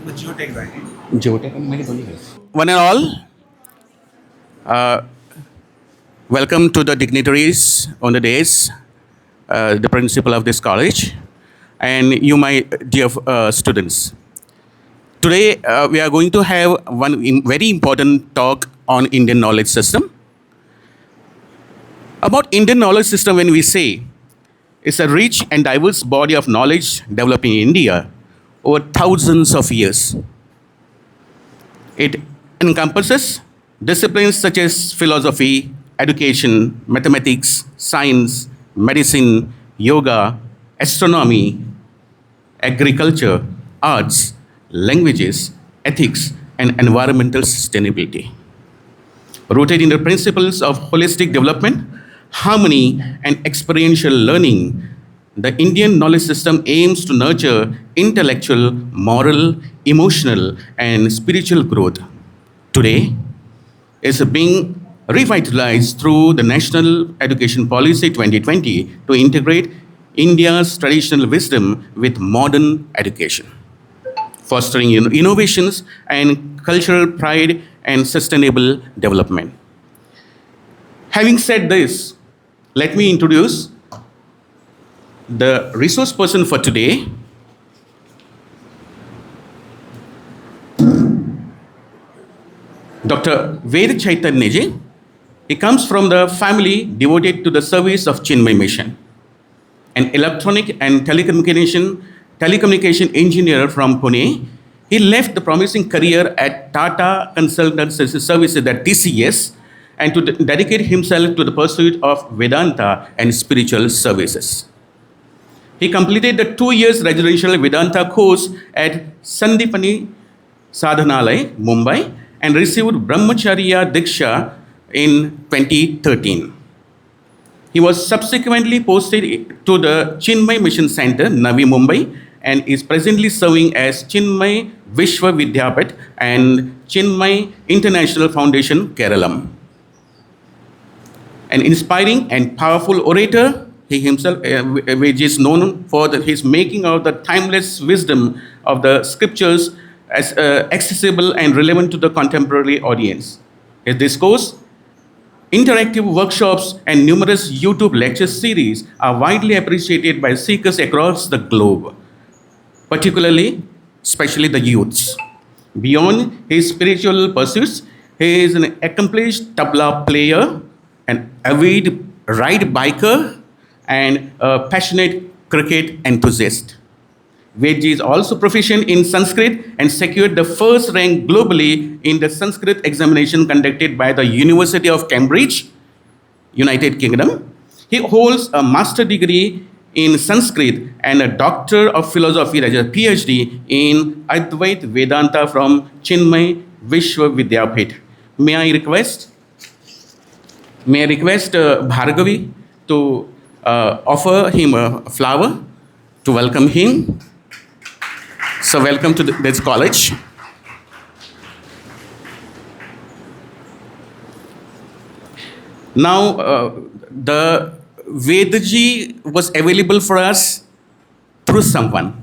One and all, welcome to the dignitaries on the days, the principal of this college, and you, my dear students. Today, we are going to have one very important talk on Indian knowledge system. About Indian knowledge system, when we say it's a rich and diverse body of knowledge developing in India over thousands of years. It encompasses disciplines such as philosophy, education, mathematics, science, medicine, yoga, astronomy, agriculture, arts, languages, ethics, and environmental sustainability. Rooted in the principles of holistic development, harmony, and experiential learning, the Indian knowledge system aims to nurture intellectual, moral, emotional, and spiritual growth. Today, is being revitalized through the National Education Policy 2020 to integrate India's traditional wisdom with modern education, fostering innovations and cultural pride and sustainable development. Having said this, let me introduce the resource person for today, Dr. Ved Chaitanya ji. He comes from the family devoted to the service of Chinmay Mission, an electronic and telecommunication engineer from Pune. He left the promising career at Tata Consultancy Services, that TCS, and to dedicate himself to the pursuit of Vedanta and spiritual services. He completed the 2 years residential Vedanta course at Sandipani Sadhanalaya, Mumbai, and received Brahmacharya Diksha in 2013. He was subsequently posted to the Chinmay Mission Center, Navi Mumbai, and is presently serving as Chinmay Vishwa Vidyapith and Chinmay International Foundation, Keralam. An inspiring and powerful orator, he himself, which is known for his making of the timeless wisdom of the scriptures as accessible and relevant to the contemporary audience. His discourse, interactive workshops, and numerous YouTube lecture series are widely appreciated by seekers across the globe, especially the youths. Beyond his spiritual pursuits, he is an accomplished tabla player, an avid ride biker, and a passionate cricket enthusiast. Vedji is also proficient in Sanskrit and secured the first rank globally in the Sanskrit examination conducted by the University of Cambridge, United Kingdom. He holds a master's degree in Sanskrit and a Doctor of Philosophy, that is a PhD, in Advait Vedanta from Chinmay Vishwa Vidyapith. May I request Bhargavi to offer him a flower to welcome him. So welcome to this college. Now, the Vedji was available for us through someone,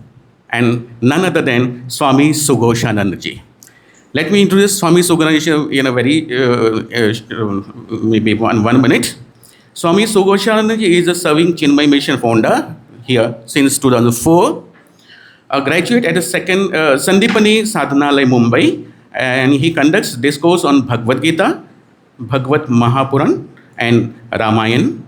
and none other than Swami Sughoshananda ji. Let me introduce Swami Sughoshananda in a very, maybe one minute. Swami Sughoshananda ji is a serving Chinmay Mission founder here since 2004. A graduate at the second Sandipani Sadhanalaya, Mumbai, and he conducts discourse on Bhagavad Gita, Bhagavad Mahapuran, and Ramayan.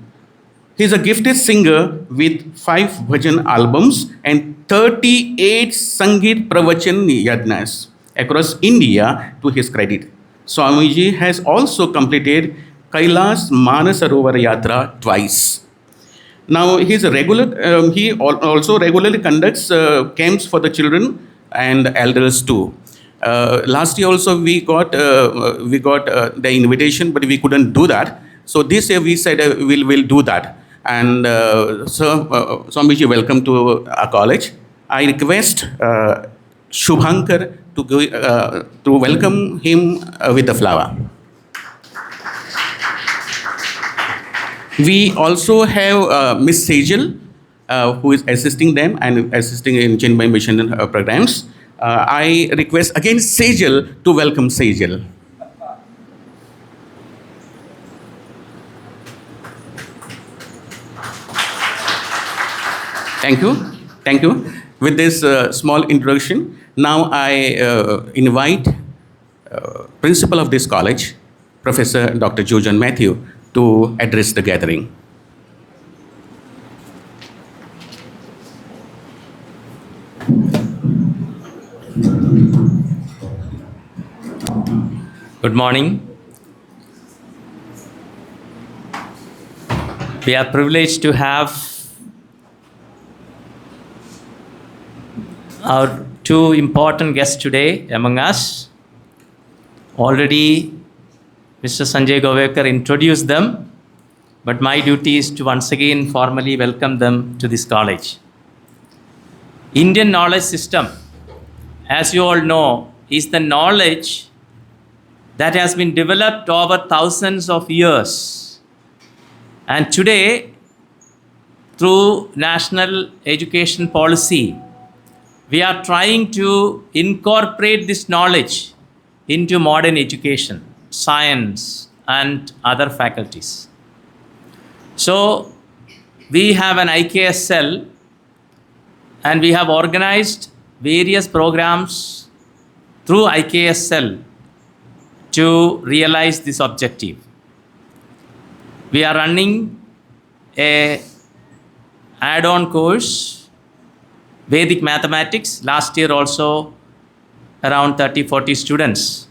He is a gifted singer with 5 bhajan albums and 38 Sangeet Pravachan Yajnas across India to his credit. Swamiji has also completed Kailas Manasarovar Yatra twice. Now, he also regularly conducts camps for the children and elders too. Last year also we got the invitation, but we couldn't do that. So this year we said we'll do that. And Swamiji, welcome to our college. I request Shubhankar to welcome him with the flower. We also have Miss Sejal, who is assisting them and assisting in Chinmay Mission programs. I request again Sejal to welcome Sejal. Thank you. Thank you. With this small introduction, now I invite principal of this college, Professor Dr. Jojan Matthew, to address the gathering. Good morning. We are privileged to have our two important guests today among us. Already Mr. Sanjay Govekar introduced them, but my duty is to once again formally welcome them to this college. Indian knowledge system, as you all know, is the knowledge that has been developed over thousands of years. And today, through national education policy, we are trying to incorporate this knowledge into modern education, science, and other faculties. So, we have an IKS cell, and we have organized various programs through IKS cell to realize this objective. We are running a add-on course, Vedic Mathematics. Last year also around 30-40 students,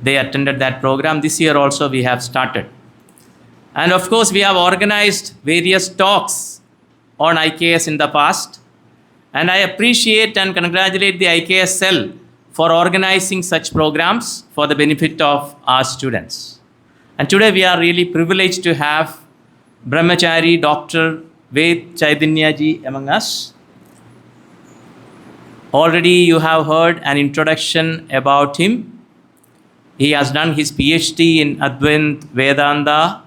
they attended that program. This year also we have started. And of course we have organized various talks on IKS in the past. And I appreciate and congratulate the IKS cell for organizing such programs for the benefit of our students. And today we are really privileged to have Brahmachari Dr. Ved Chaitanya ji among us. Already you have heard an introduction about him. He has done his PhD in Advaita Vedanta,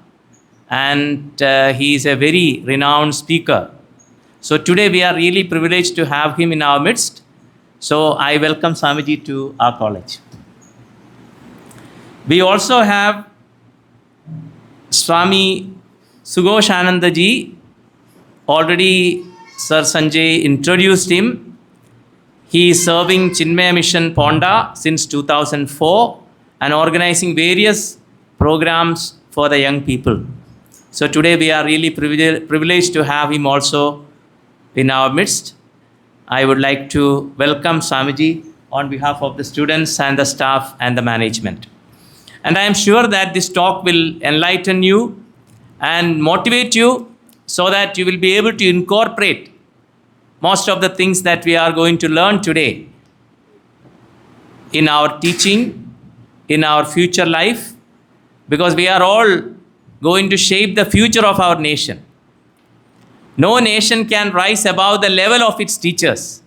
and he is a very renowned speaker. So today we are really privileged to have him in our midst. So I welcome Swamiji to our college. We also have Swami Sugoshananda ji. Already Sir Sanjay introduced him. He is serving Chinmaya Mission Ponda since 2004 and organizing various programs for the young people. So today we are really privileged to have him also in our midst. I would like to welcome Swamiji on behalf of the students and the staff and the management. And I am sure that this talk will enlighten you and motivate you so that you will be able to incorporate most of the things that we are going to learn today in our teaching, in our future life, because we are all going to shape the future of our nation. No nation can rise above the level of its teachers.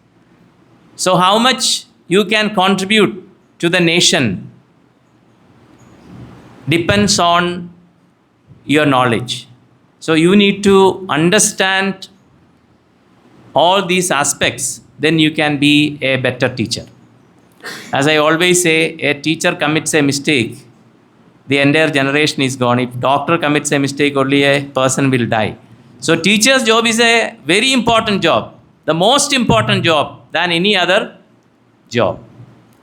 So how much you can contribute to the nation depends on your knowledge. So you need to understand all these aspects, then you can be a better teacher. As I always say, a teacher commits a mistake, the entire generation is gone. If doctor commits a mistake, only a person will die. So teacher's job is a very important job, the most important job than any other job.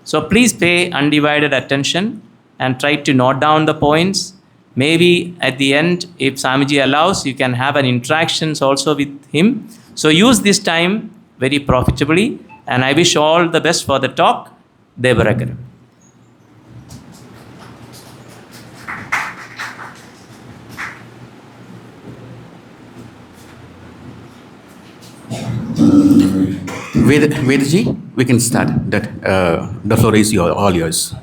So please pay undivided attention and try to note down the points. Maybe at the end, if Swamiji allows, you can have an interactions also with him. So use this time very profitably, and I wish all the best for the talk. Devaragaram. Vedji, we can start. The floor is all yours.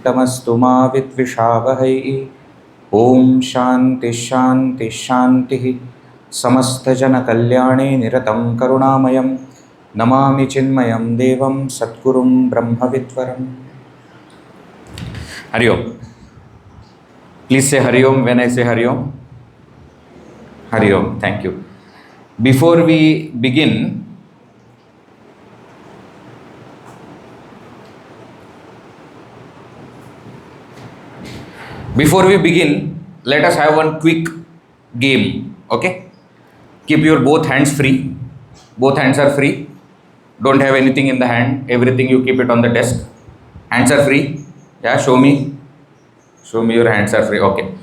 तमस्तु मा विद्विषावहै ओम शांति शांति शांति समस्तजनकल्याणे निरतं करुणामयं नमामि चिन्मयं देवं सद्गुरुं ब्रह्मविद्वरम्. Hari Om. Please say Hari Om when I say Hari Om. Hari Om. Thank you. Before we begin, Before we begin, let us have one quick game. Okay? Keep your both hands free. Both hands are free. Don't have anything in the hand. Everything you keep it on the desk. Hands are free. Yeah, show me. Show me your hands are free. Okay.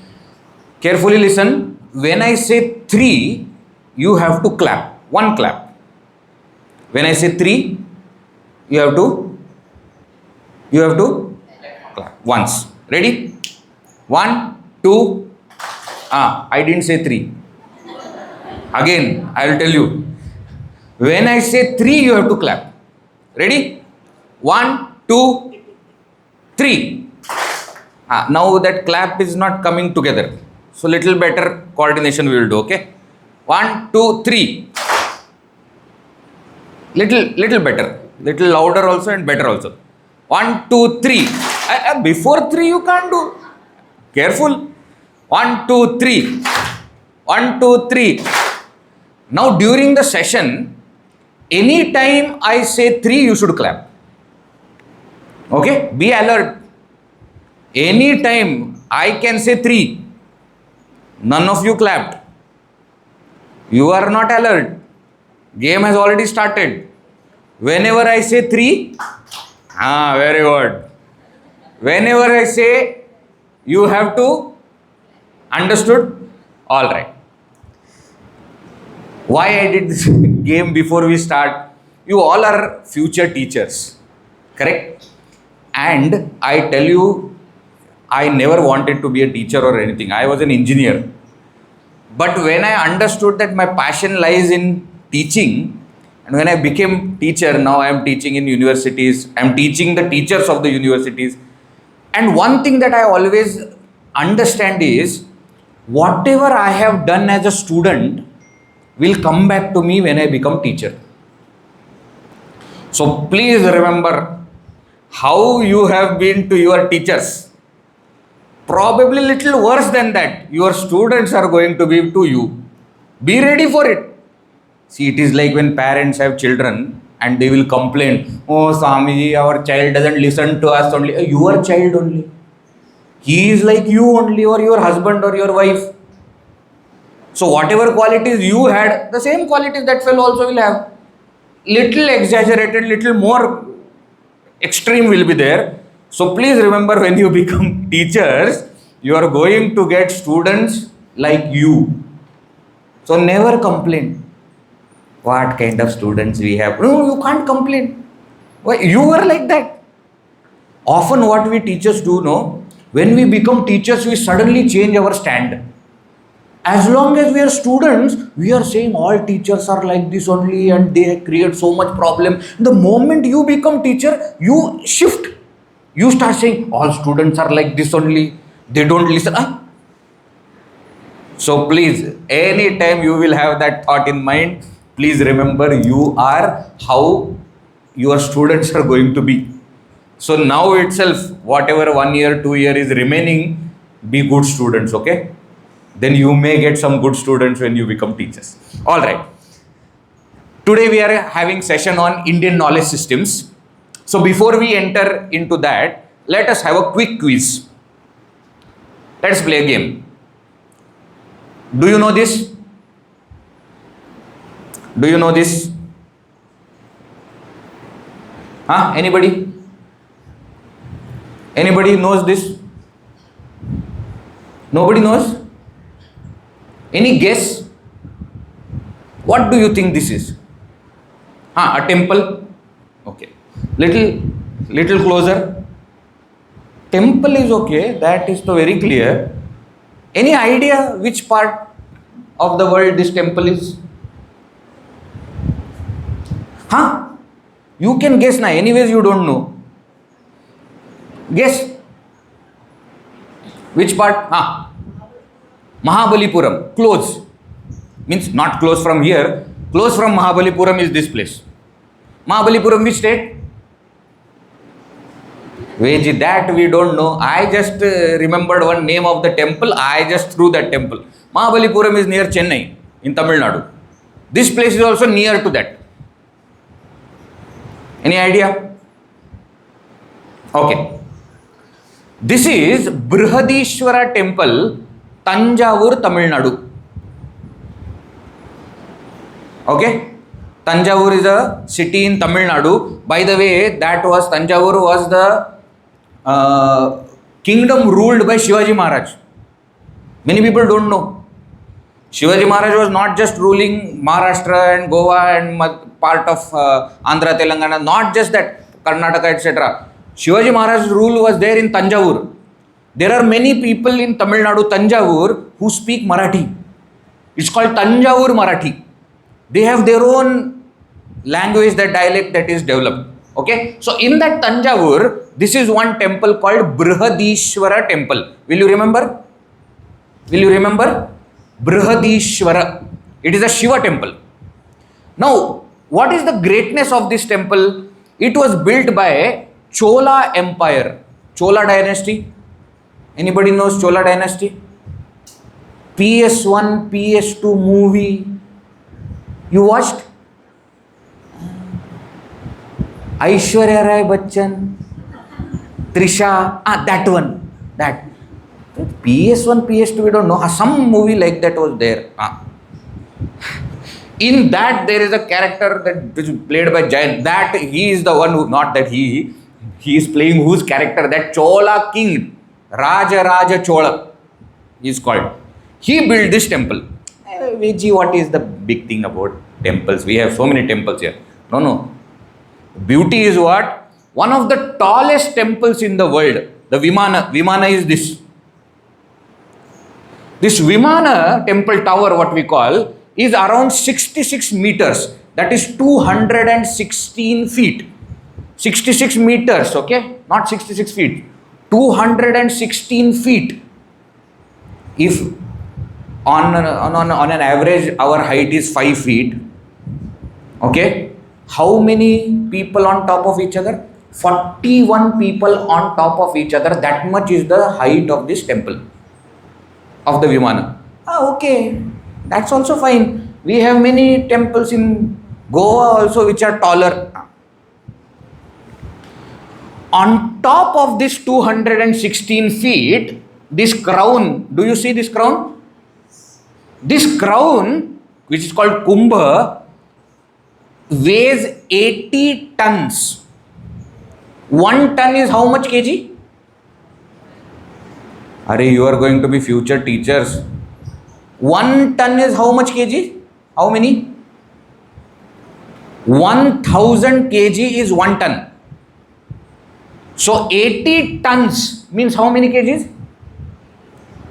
Carefully listen. When I say three, you have to clap. One clap. When I say three, you have to clap once. Ready? One, two. I didn't say three. Again, I will tell you. When I say three, you have to clap. Ready? One, two, three. Now that clap is not coming together. So little better coordination we will do. Okay? One, two, three. Little better. Little louder also and better also. One, two, three. Before three you can't do. Careful. One, two, three. One, two, three. Now during the session, anytime I say three, you should clap. Okay? Be alert. Anytime I can say three, none of you clapped. You are not alert. Game has already started. Whenever I say three, very good. Whenever I say, you have to understood. All right. Why I did this game before we start? You all are future teachers, correct? And I tell you, I never wanted to be a teacher or anything. I was an engineer. But when I understood that my passion lies in teaching, and when I became teacher, now I am teaching in universities. I am teaching the teachers of the universities. And one thing that I always understand is, whatever I have done as a student will come back to me when I become teacher. So please remember how you have been to your teachers. Probably little worse than that. Your students are going to be to you. Be ready for it. See, it is like when parents have children and they will complain, oh Swamiji, our child doesn't listen to us only. Your child only. He is like you only, or your husband or your wife. So whatever qualities you had, the same qualities that fellow also will have. Little exaggerated, little more extreme will be there. So please remember, when you become teachers, you are going to get students like you. So never complain. What kind of students we have? No, you can't complain. Why? You are like that. Often what we teachers do, no, when we become teachers, we suddenly change our stand. As long as we are students, we are saying all teachers are like this only and they create so much problem. The moment you become teacher, you shift. You start saying all students are like this only. They don't listen. So please, anytime you will have that thought in mind, please remember you are how your students are going to be. So now itself, whatever 1 year, 2 year is remaining, be good students, okay? Then you may get some good students when you become teachers. All right. Today we are having session on Indian knowledge systems. So before we enter into that, let us have a quick quiz. Let's play a game. Do you know this? Do you know this? Anybody? Anybody knows this? Nobody knows? Any guess? What do you think this is? A temple? Okay. Little closer. Temple is okay. That is so very clear. Any idea which part of the world this temple is? You can guess now. Anyways, you don't know. Guess. Which part? Mahabalipuram. Close. Means not close from here. Close from Mahabalipuram is this place. Mahabalipuram, which state? Which that we don't know. I just remembered one name of the temple. I just threw that temple. Mahabalipuram is near Chennai in Tamil Nadu. This place is also near to that. Any idea? Okay. This is Brihadishwara temple, Tanjavur, Tamil Nadu. Okay? Tanjavur is a city in Tamil Nadu. By the way, Tanjavur was the kingdom ruled by Shivaji Maharaj. Many people don't know. Shivaji Maharaj was not just ruling Maharashtra and Goa and part of Andhra, Telangana, not just that, Karnataka, etc. Shivaji Maharaj's rule was there in Tanjavur. There are many people in Tamil Nadu, Tanjavur, who speak Marathi. It's called Tanjavur Marathi. They have their own language, that dialect that is developed. Okay, so in that Tanjavur, this is one temple called Brihadishwara temple. Will you remember? Brihadishwara. It is a Shiva temple. Now, what is the greatness of this temple? It was built by Chola Empire, Chola dynasty. Anybody knows Chola dynasty? PS1, PS2 movie. You watched? Aishwarya Rai Bachchan, Trisha, that one. That. PS1, PS2, we don't know. Some movie like that was there. In that, there is a character that is played by Giant. That he is the one who, not that he is playing whose character, that Chola king, Raja Chola is called. He built this temple. Viji, what is the big thing about temples? We have so many temples here. No. Beauty is what? One of the tallest temples in the world, the Vimana. Vimana is this. This Vimana temple tower, what we call, is around 66 meters. That is 216 feet. 66 meters, okay? Not 66 feet. 216 feet. If on an average, our height is 5 feet, okay? How many people on top of each other? 41 people on top of each other. That much is the height of this temple, of the Vimana. Okay, that's also fine. We have many temples in Goa also which are taller. On top of this 216 feet, this crown, do you see this crown? This crown, which is called Kumbha, weighs 80 tons. 1 ton is how much kg? You are going to be future teachers. 1 ton is how much kg? How many? 1000 kg is 1 ton. So 80 tons means how many kgs?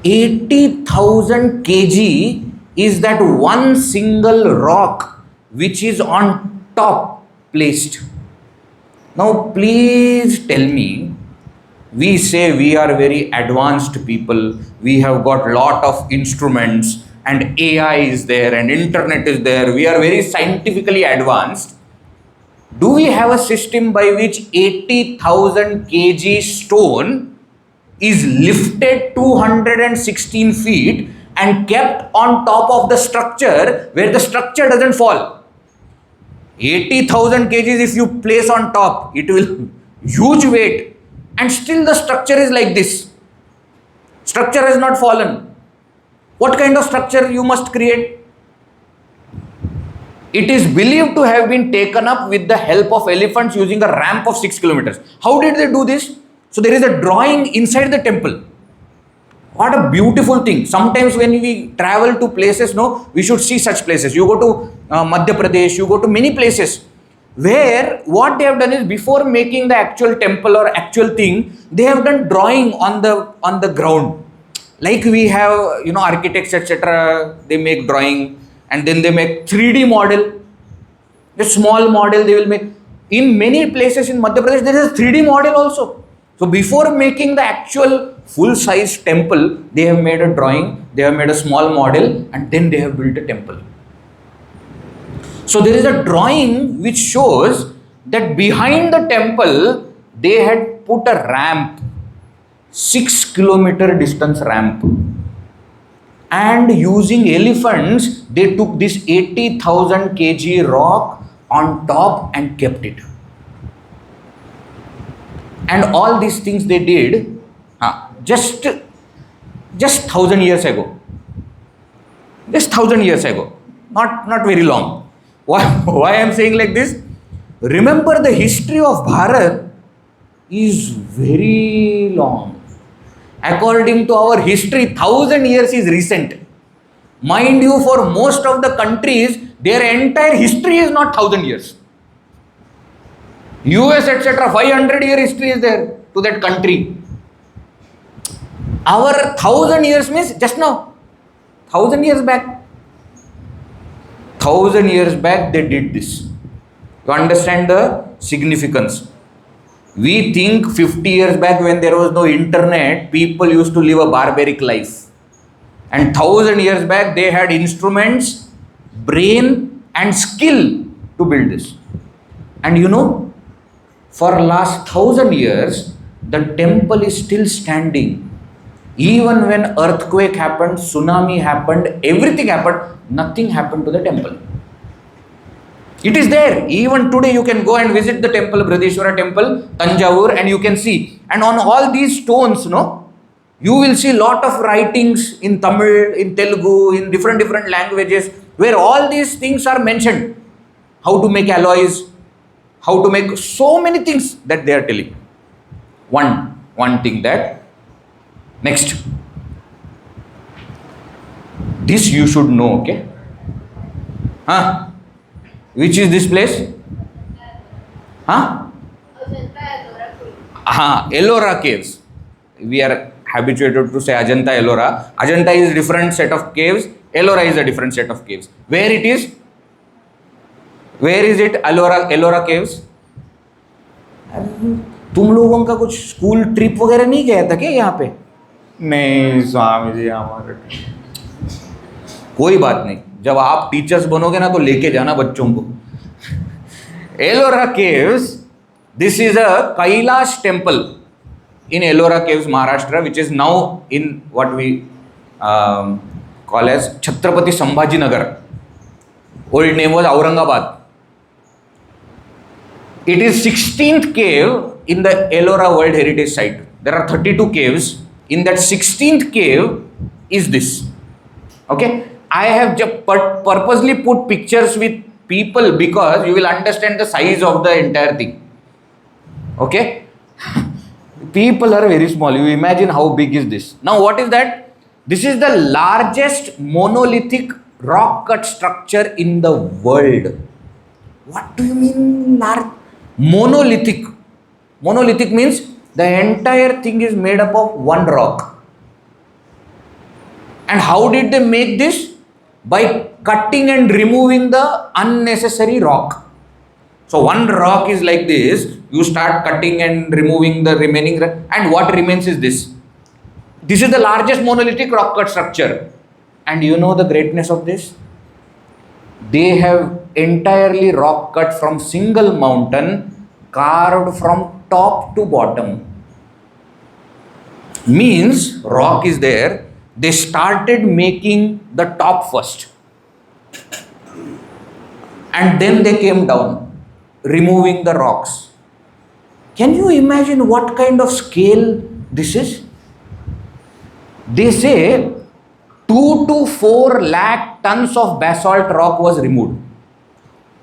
80,000 kg is that one single rock which is on top placed. Now please tell me, we say we are very advanced people, we have got lot of instruments and AI is there and internet is there, we are very scientifically advanced. Do we have a system by which 80,000 kg stone is lifted 216 feet and kept on top of the structure where the structure doesn't fall? 80,000 kgs if you place on top, it will huge weight, and still the structure is like this. Structure has not fallen. What kind of structure you must create? It is believed to have been taken up with the help of elephants using a ramp of 6 kilometers. How did they do this? So there is a drawing inside the temple. What a beautiful thing. Sometimes when we travel to places, we should see such places. You go to Madhya Pradesh, you go to many places where what they have done is, before making the actual temple or actual thing, they have done drawing on the ground. Like we have, architects, etc. They make drawing and then they make 3D model. A small model they will make. In many places in Madhya Pradesh, there is a 3D model also. So before making the actual full-size temple, they have made a drawing, they have made a small model, and then they have built a temple. So there is a drawing which shows that behind the temple, they had put a ramp, 6 kilometer distance ramp. And using elephants, they took this 80,000 kg rock on top and kept it. And all these things they did. just 1,000 years ago. Just 1,000 years ago. Not very long. Why I am saying like this? Remember, the history of Bharat is very long. According to our history, 1,000 years is recent. Mind you, for most of the countries, their entire history is not 1,000 years. US, etc., 500-year history is there to that country. Our 1,000 years means just now. 1,000 years back. 1,000 years back they did this. You understand the significance. We think 50 years back, when there was no internet, people used to live a barbaric life. And 1,000 years back they had instruments, brain and skill to build this. And you know, for last 1,000 years, the temple is still standing. Even when earthquake happened, tsunami happened, everything happened, nothing happened to the temple. It is there. Even today you can go and visit the temple, Brideshwara temple, Tanjavur, and you can see. And on all these stones, you will see lot of writings in Tamil, in Telugu, in different languages, where all these things are mentioned. How to make alloys, how to make so many things that they are telling. One thing that. Next. This you should know, okay? Which is this place? Ellora caves. We are habituated to say Ajanta, Ellora. Ajanta is a different set of caves. Ellora is a different set of caves. Where it is? Where is it? Ellora caves. तुम लोगों का कुछ school trip वगैरह नहीं गया था क्या यहाँ पे? नहीं स्वामी जी, हमारे कोई बात नहीं, जब आप टीचर्स बनोगे ना तो लेके जाना बच्चों को. Ellora caves, this is a Kailash temple in Ellora caves, Maharashtra, which is now in what we call as Chhatrapati Sambhaji Nagar. Old name was Aurangabad. It is 16th cave in the Ellora World Heritage Site. There are 32 caves. In that 16th cave is this. Okay. I have just purposely put pictures with people because you will understand the size of the entire thing. Okay. People are very small. You imagine how big is this. Now what is that? This is the largest monolithic rock cut structure in the world. What do you mean large? Monolithic. Monolithic means the entire thing is made up of one rock. And how did they make this? By cutting and removing the unnecessary rock. So one rock is like this. You start cutting and removing the remaining, and what remains is this. This is the largest monolithic rock cut structure. And you know the greatness of this? They have entirely rock cut from single mountain, carved from top to bottom. Means rock is there. They started making the top first. And then they came down, removing the rocks. Can you imagine what kind of scale this is? They say 2 to 4 lakh tons of basalt rock was removed.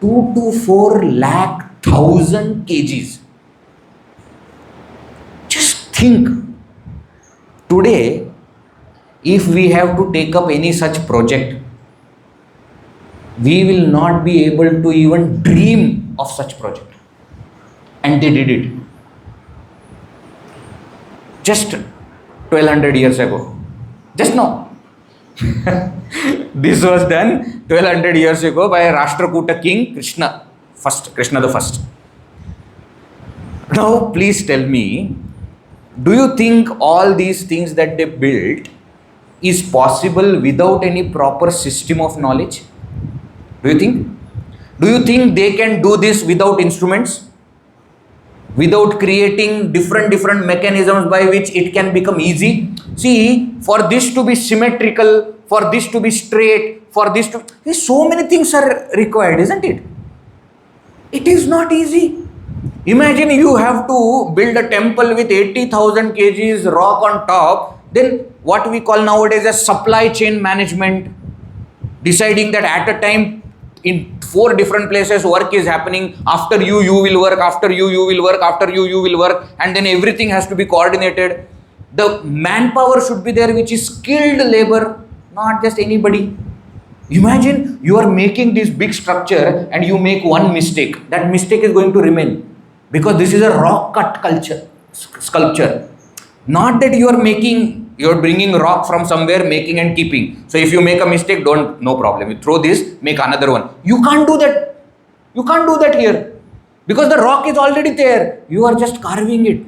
2 to 4 lakh 1,000 kgs. Just think. Today, if we have to take up any such project, we will not be able to even dream of such project. And they did it. Just 1200 years ago. Just now. This was done 1200 years ago by Rashtrakuta king Krishna the First. Now please tell me, do you think all these things that they built is possible without any proper system of knowledge? Do you think? Do you think they can do this without instruments? Without creating different mechanisms by which it can become easy? See, for this to be symmetrical, for this to be straight, for this to... So many things are required, isn't it? It is not easy. Imagine you have to build a temple with 80,000 kgs rock on top, then what we call nowadays as supply chain management, deciding that at a time in 4 different places work is happening, after you will work, after you will work, after you will work, and then everything has to be coordinated. The manpower should be there, which is skilled labor, not just anybody. Imagine you are making this big structure and you make one mistake. That mistake is going to remain because this is a rock cut sculpture. Not that you are bringing rock from somewhere, making and keeping. So if you make a mistake, no problem. You throw this, make another one. You can't do that. You can't do that here because the rock is already there. You are just carving it.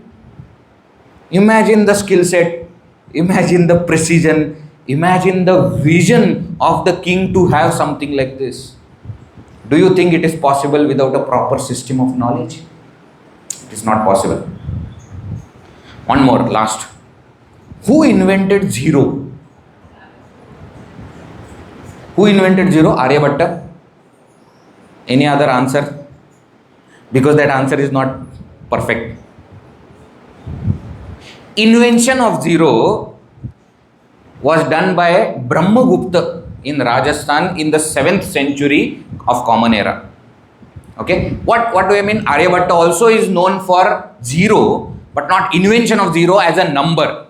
Imagine the skill set. Imagine the precision. Imagine the vision of the king to have something like this. Do you think it is possible without a proper system of knowledge? It is not possible. One more, last. Who invented zero? Who invented zero? Aryabhatta? Any other answer? Because that answer is not perfect. Invention of zero was done by Brahmagupta in Rajasthan in the 7th century of Common Era. Okay, what do I mean? Aryabhatta also is known for zero, but not invention of zero as a number.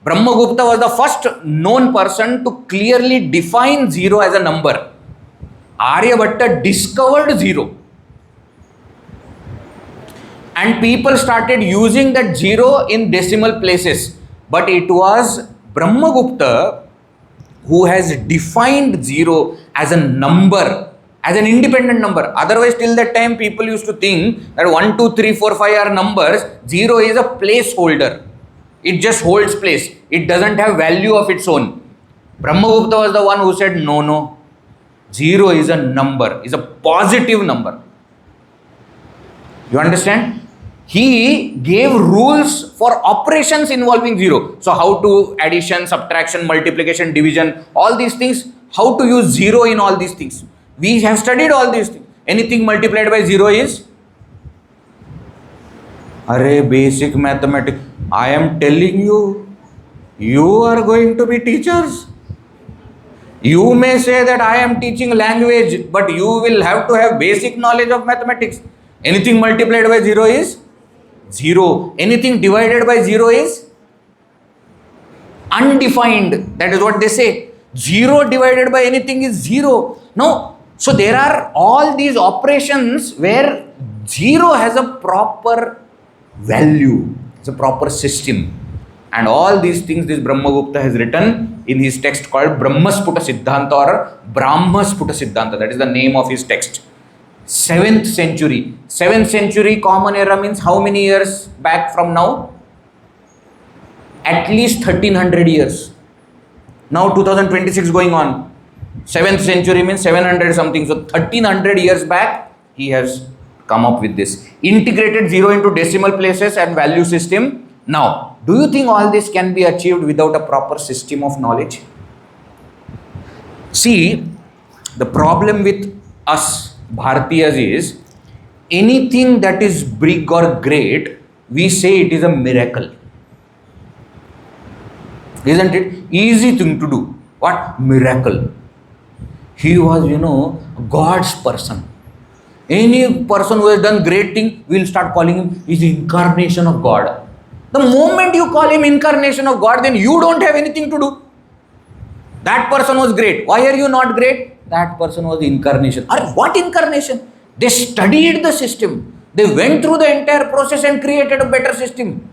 Brahmagupta was the first known person to clearly define zero as a number. Aryabhatta discovered zero. And people started using that zero in decimal places. But it was Brahmagupta who has defined zero as a number, as an independent number. Otherwise, till that time, people used to think that 1, 2, 3, 4, 5 are numbers. Zero is a placeholder. It just holds place. It doesn't have value of its own. Brahmagupta was the one who said, no. Zero is a number, is a positive number. You understand? He gave rules for operations involving zero. So how to addition, subtraction, multiplication, division, all these things, how to use zero in all these things. We have studied all these things. Anything multiplied by zero is basic mathematics. I am telling you, you are going to be teachers. You may say that I am teaching language, but you will have to have basic knowledge of mathematics. Anything multiplied by zero is zero. Anything divided by zero is undefined. That is what they say. Zero divided by anything is zero. No. So there are all these operations where zero has a proper value. It's a proper system. And all these things this Brahmagupta has written in his text called Brahmasputa Siddhanta or Brahmasputa Siddhanta. That is the name of his text. 7th century. 7th century Common Era means how many years back from now? At least 1300 years. Now 2026 going on. 7th century means 700 something. So 1300 years back he has come up with this. Integrated zero into decimal places and value system. Now, do you think all this can be achieved without a proper system of knowledge? See, the problem with us Bharatiyas is anything that is big or great, we say it is a miracle. Isn't it? Easy thing to do. What? Miracle. He was, God's person. Any person who has done great thing, we'll start calling him is the incarnation of God. The moment you call him incarnation of God, then you don't have anything to do. That person was great. Why are you not great? That person was the incarnation. What incarnation? They studied the system. They went through the entire process and created a better system.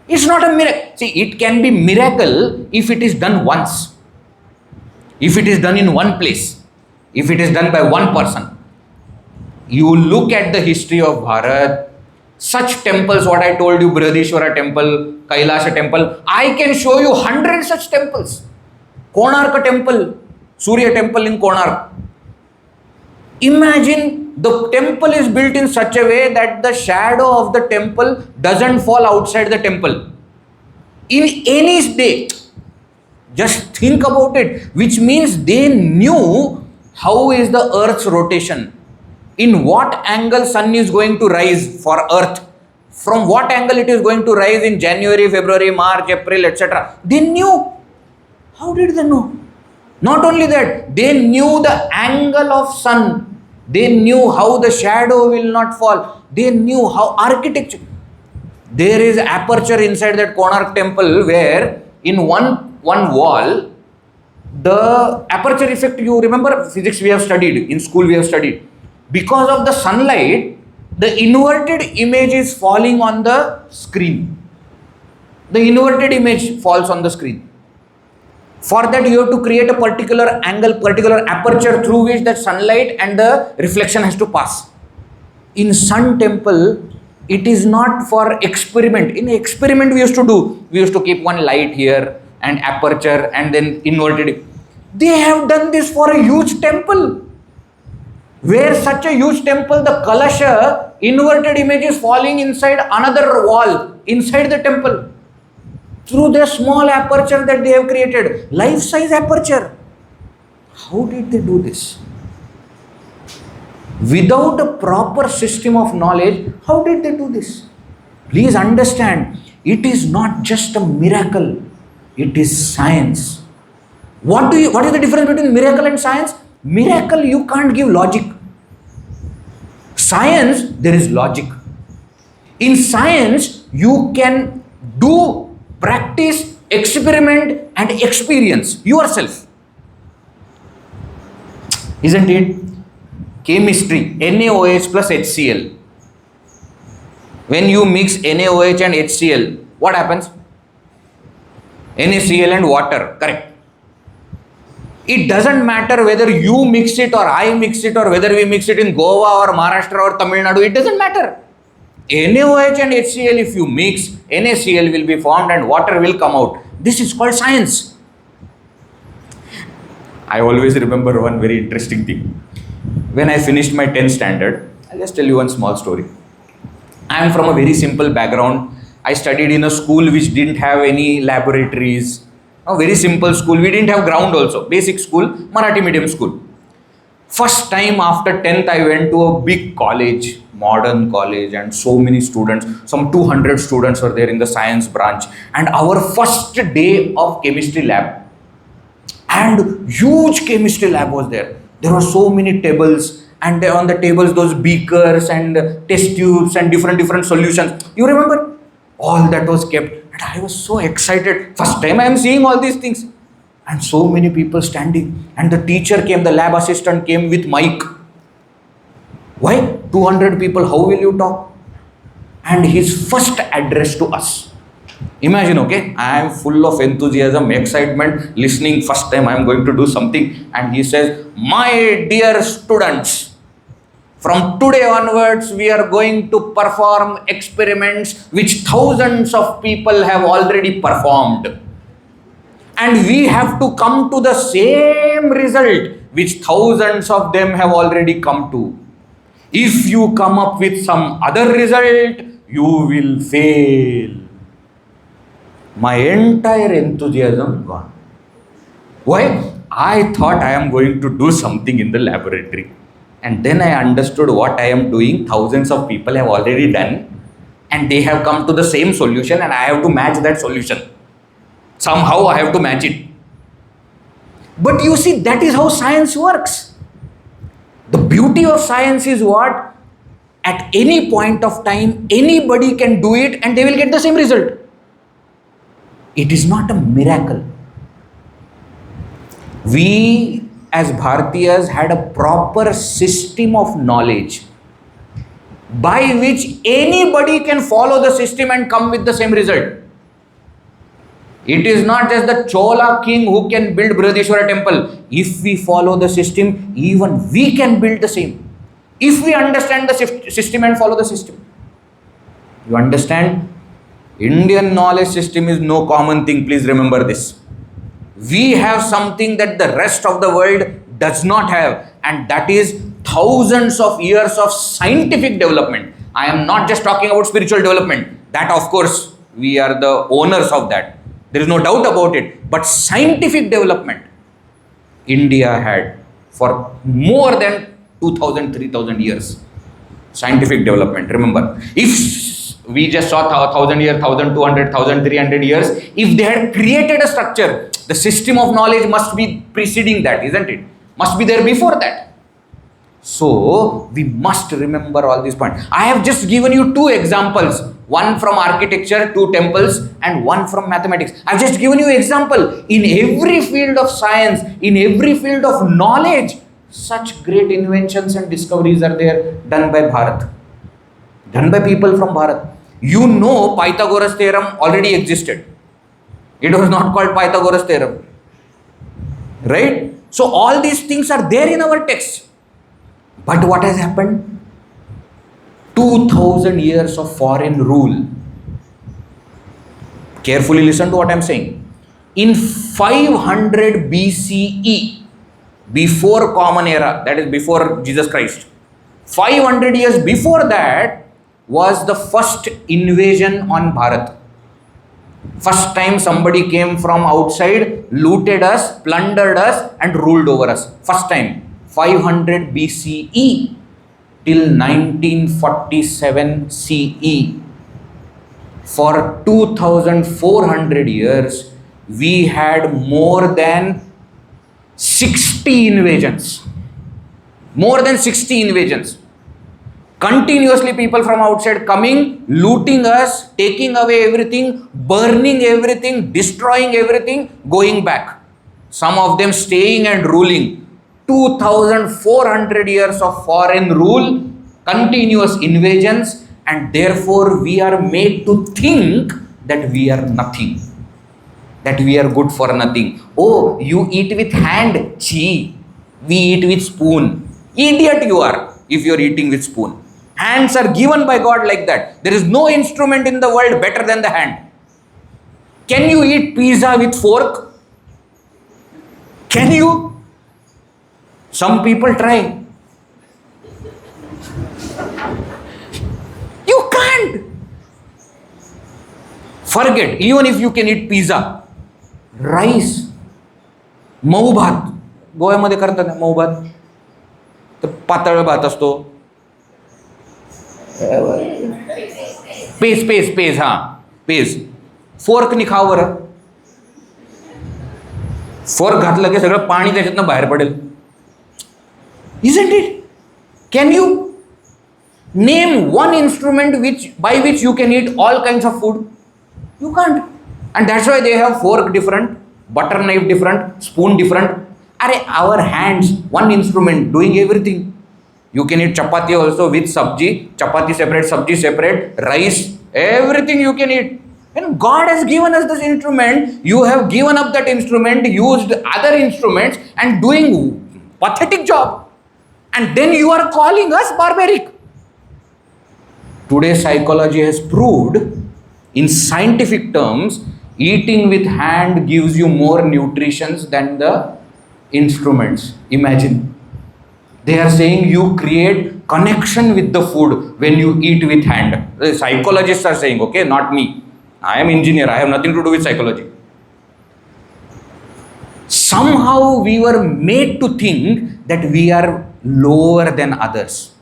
It's not a miracle. See, it can be miracle if it is done once. If it is done in one place. If it is done by one person. You look at the history of Bharat, such temples, what I told you, Brihadishwara temple, Kailasha temple, I can show you 100 such temples. Konark temple, Surya temple in Konark. Imagine the temple is built in such a way that the shadow of the temple doesn't fall outside the temple. In any day, just think about it, which means they knew how is the earth's rotation. in what angle sun is going to rise for earth, from what angle it is going to rise in January, February, March, April, etc. They knew. How did they know? Not only that, they knew the angle of sun. They knew how the shadow will not fall. They knew how architecture. There is aperture inside that Konark temple where in one wall, the aperture effect, you remember physics we have studied, in school we have studied. Because of the sunlight, the inverted image is falling on the screen. The inverted image falls on the screen. For that, you have to create a particular angle, particular aperture through which that sunlight and the reflection has to pass. In sun temple, it is not for experiment. In experiment we used to keep one light here and aperture and then inverted. They have done this for a huge temple. Where such a huge temple, the kalasha, inverted image is falling inside another wall, inside the temple. Through the small aperture that they have created, life-size aperture. How did they do this? Without a proper system of knowledge, how did they do this? Please understand, it is not just a miracle, it is science. What is the difference between miracle and science? Miracle, you can't give logic. Science, there is logic. In science, you can do, practice, experiment and experience yourself. Isn't it? Chemistry, NaOH plus HCl. When you mix NaOH and HCl, what happens? NaCl and water, correct. It doesn't matter whether you mix it or I mix it or whether we mix it in Goa or Maharashtra or Tamil Nadu, it doesn't matter. NaOH and HCl, if you mix, NaCl will be formed and water will come out. This is called science. I always remember one very interesting thing. When I finished my 10th standard, I'll just tell you one small story. I am from a very simple background. I studied in a school which didn't have any laboratories. A very simple school. We didn't have ground also. Basic school, Marathi medium school. First time after 10th, I went to a big college, modern college, and so many students, some 200 students were there in the science branch. And our first day of chemistry lab, and huge chemistry lab was there. There were so many tables, and on the tables those beakers and test tubes and different solutions. You remember? All that was kept. And I was so excited. First time I am seeing all these things. And so many people standing. And the teacher came, the lab assistant came with mic. Why? 200 people, how will you talk? And his first address to us. Imagine, okay, I am full of enthusiasm, excitement, listening. First time I am going to do something. And he says, my dear students, from today onwards, we are going to perform experiments which thousands of people have already performed. And we have to come to the same result which thousands of them have already come to. If you come up with some other result, you will fail. My entire enthusiasm gone. Why? I thought I am going to do something in the laboratory. And then I understood what I am doing, thousands of people have already done, and they have come to the same solution, and I have to match that solution. Somehow I have to match it. But you see, that is how science works. The beauty of science is what? At any point of time, anybody can do it and they will get the same result. It is not a miracle. We as Bharatiyas had a proper system of knowledge by which anybody can follow the system and come with the same result. It is not just the Chola king who can build Brihadeshwara temple. If we follow the system, even we can build the same. If we understand the system and follow the system. You understand? Indian knowledge system is no common thing. Please remember this. We have something that the rest of the world does not have, and that is thousands of years of scientific development. I am not just talking about spiritual development. That, of course, we are the owners of that. There is no doubt about it. But scientific development, India had for more than 2,000, 3,000 years. Scientific development. Remember, if we just saw 1,000 years, 1,200, 1,300 years, if they had created a structure, the system of knowledge must be preceding that, isn't it? Must be there before that. So we must remember all these points. I have just given you two examples, one from architecture, two temples, and one from mathematics. I have just given you example. In every field of science, in every field of knowledge, such great inventions and discoveries are there done by Bharat, done by people from Bharat. You know, Pythagoras theorem already existed. It was not called Pythagoras theorem, right? So all these things are there in our text. But what has happened? 2,000 years of foreign rule. Carefully listen to what I am saying. In 500 BCE, before Common Era, that is before Jesus Christ, 500 years before that was the first invasion on Bharat. First time somebody came from outside, looted us, plundered us, and ruled over us. First time. 500 BCE till 1947 CE. For 2,400 years, we had more than 60 invasions. More than 60 invasions. Continuously people from outside coming, looting us, taking away everything, burning everything, destroying everything, going back. Some of them staying and ruling. 2,400 years of foreign rule, continuous invasions, and therefore we are made to think that we are nothing, that we are good for nothing. Oh, you eat with hand, chi. We eat with spoon. Idiot you are if you are eating with spoon. Hands are given by God like that. There is no instrument in the world better than the hand. Can you eat pizza with fork? Can you? Some people try. You can't. Forget, even if you can eat pizza. Rice. Mau भात. गोव्यामध्ये करतात ना मऊ भात. तर पातळ भात असतो. Page हा पेज. फोर्कनी खाव बरं. फोर्क घातलं की सगळं पाणी त्याच्यातनं बाहेर पडेल. Isn't it? Can you name one instrument by which you can eat all kinds of food? You can't. And that's why they have fork different, butter knife different, spoon different. Our hands, one instrument doing everything. You can eat chapati also with sabji, chapati separate, sabji separate, rice, everything you can eat. When God has given us this instrument, you have given up that instrument, used other instruments and doing pathetic job. And then you are calling us barbaric. Today psychology has proved, in scientific terms, eating with hand gives you more nutrition than the instruments. Imagine. They are saying you create connection with the food when you eat with hand. The psychologists are saying, okay, not me. I am engineer. I have nothing to do with psychology. Somehow we were made to think that we are lower than others,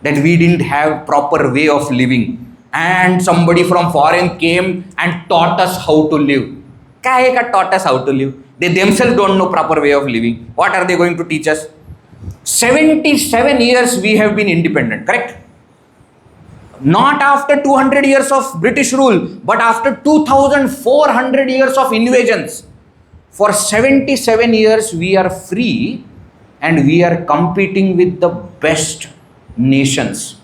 that we didn't have proper way of living, and somebody from foreign came and taught us how to live. Kahe ka taught us how to live? They themselves don't know proper way of living. What are they going to teach us? 77 years we have been independent, correct? Not after 200 years of British rule, but after 2,400 years of invasions. For 77 years we are free and we are competing with the best nations.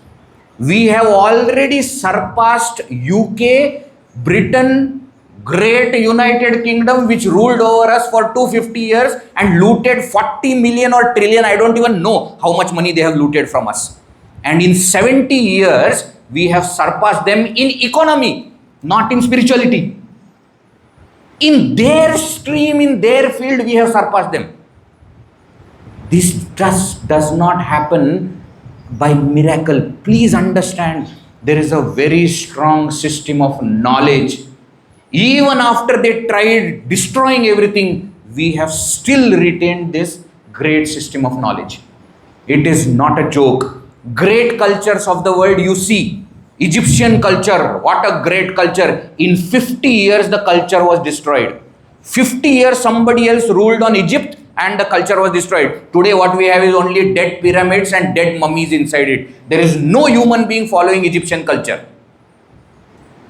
We have already surpassed UK, Britain, Great United Kingdom, which ruled over us for 250 years and looted 40 million or trillion. I don't even know how much money they have looted from us. And in 70 years, we have surpassed them in economy, not in spirituality. In their stream, in their field, we have surpassed them. This just does not happen by miracle. Please understand, there is a very strong system of knowledge. Even after they tried destroying everything, we have still retained this great system of knowledge. It is not a joke. Great cultures of the world you see. Egyptian culture, what a great culture. In 50 years, the culture was destroyed. 50 years, somebody else ruled on Egypt and the culture was destroyed. Today, what we have is only dead pyramids and dead mummies inside it. There is no human being following Egyptian culture.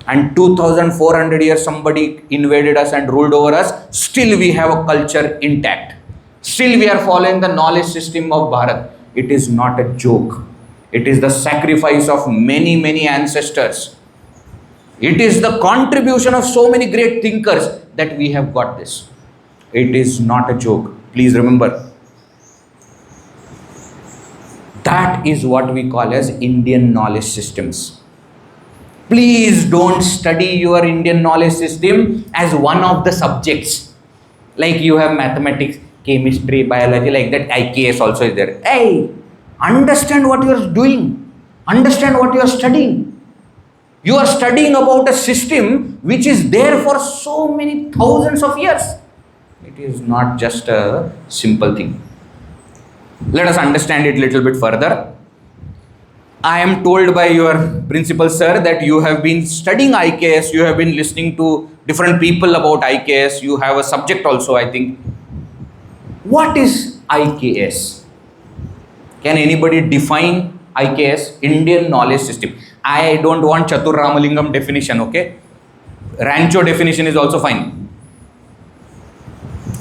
And 2400 years, somebody invaded us and ruled over us. Still, we have a culture intact. Still, we are following the knowledge system of Bharat. It is not a joke. It is the sacrifice of many, many ancestors. It is the contribution of so many great thinkers that we have got this. It is not a joke. Please remember. That is what we call as Indian knowledge systems. Please don't study your Indian knowledge system as one of the subjects. Like you have mathematics, chemistry, biology, like that IKS also is there. Hey, understand what you are doing. Understand what you are studying. You are studying about a system which is there for so many thousands of years. It is not just a simple thing. Let us understand it a little bit further. I am told by your principal sir that you have been studying IKS, you have been listening to different people about IKS, you have a subject also, I think. What is IKS? Can anybody define IKS? Indian knowledge system. I don't want Chatur Ramalingam definition, okay? Rancho definition is also fine.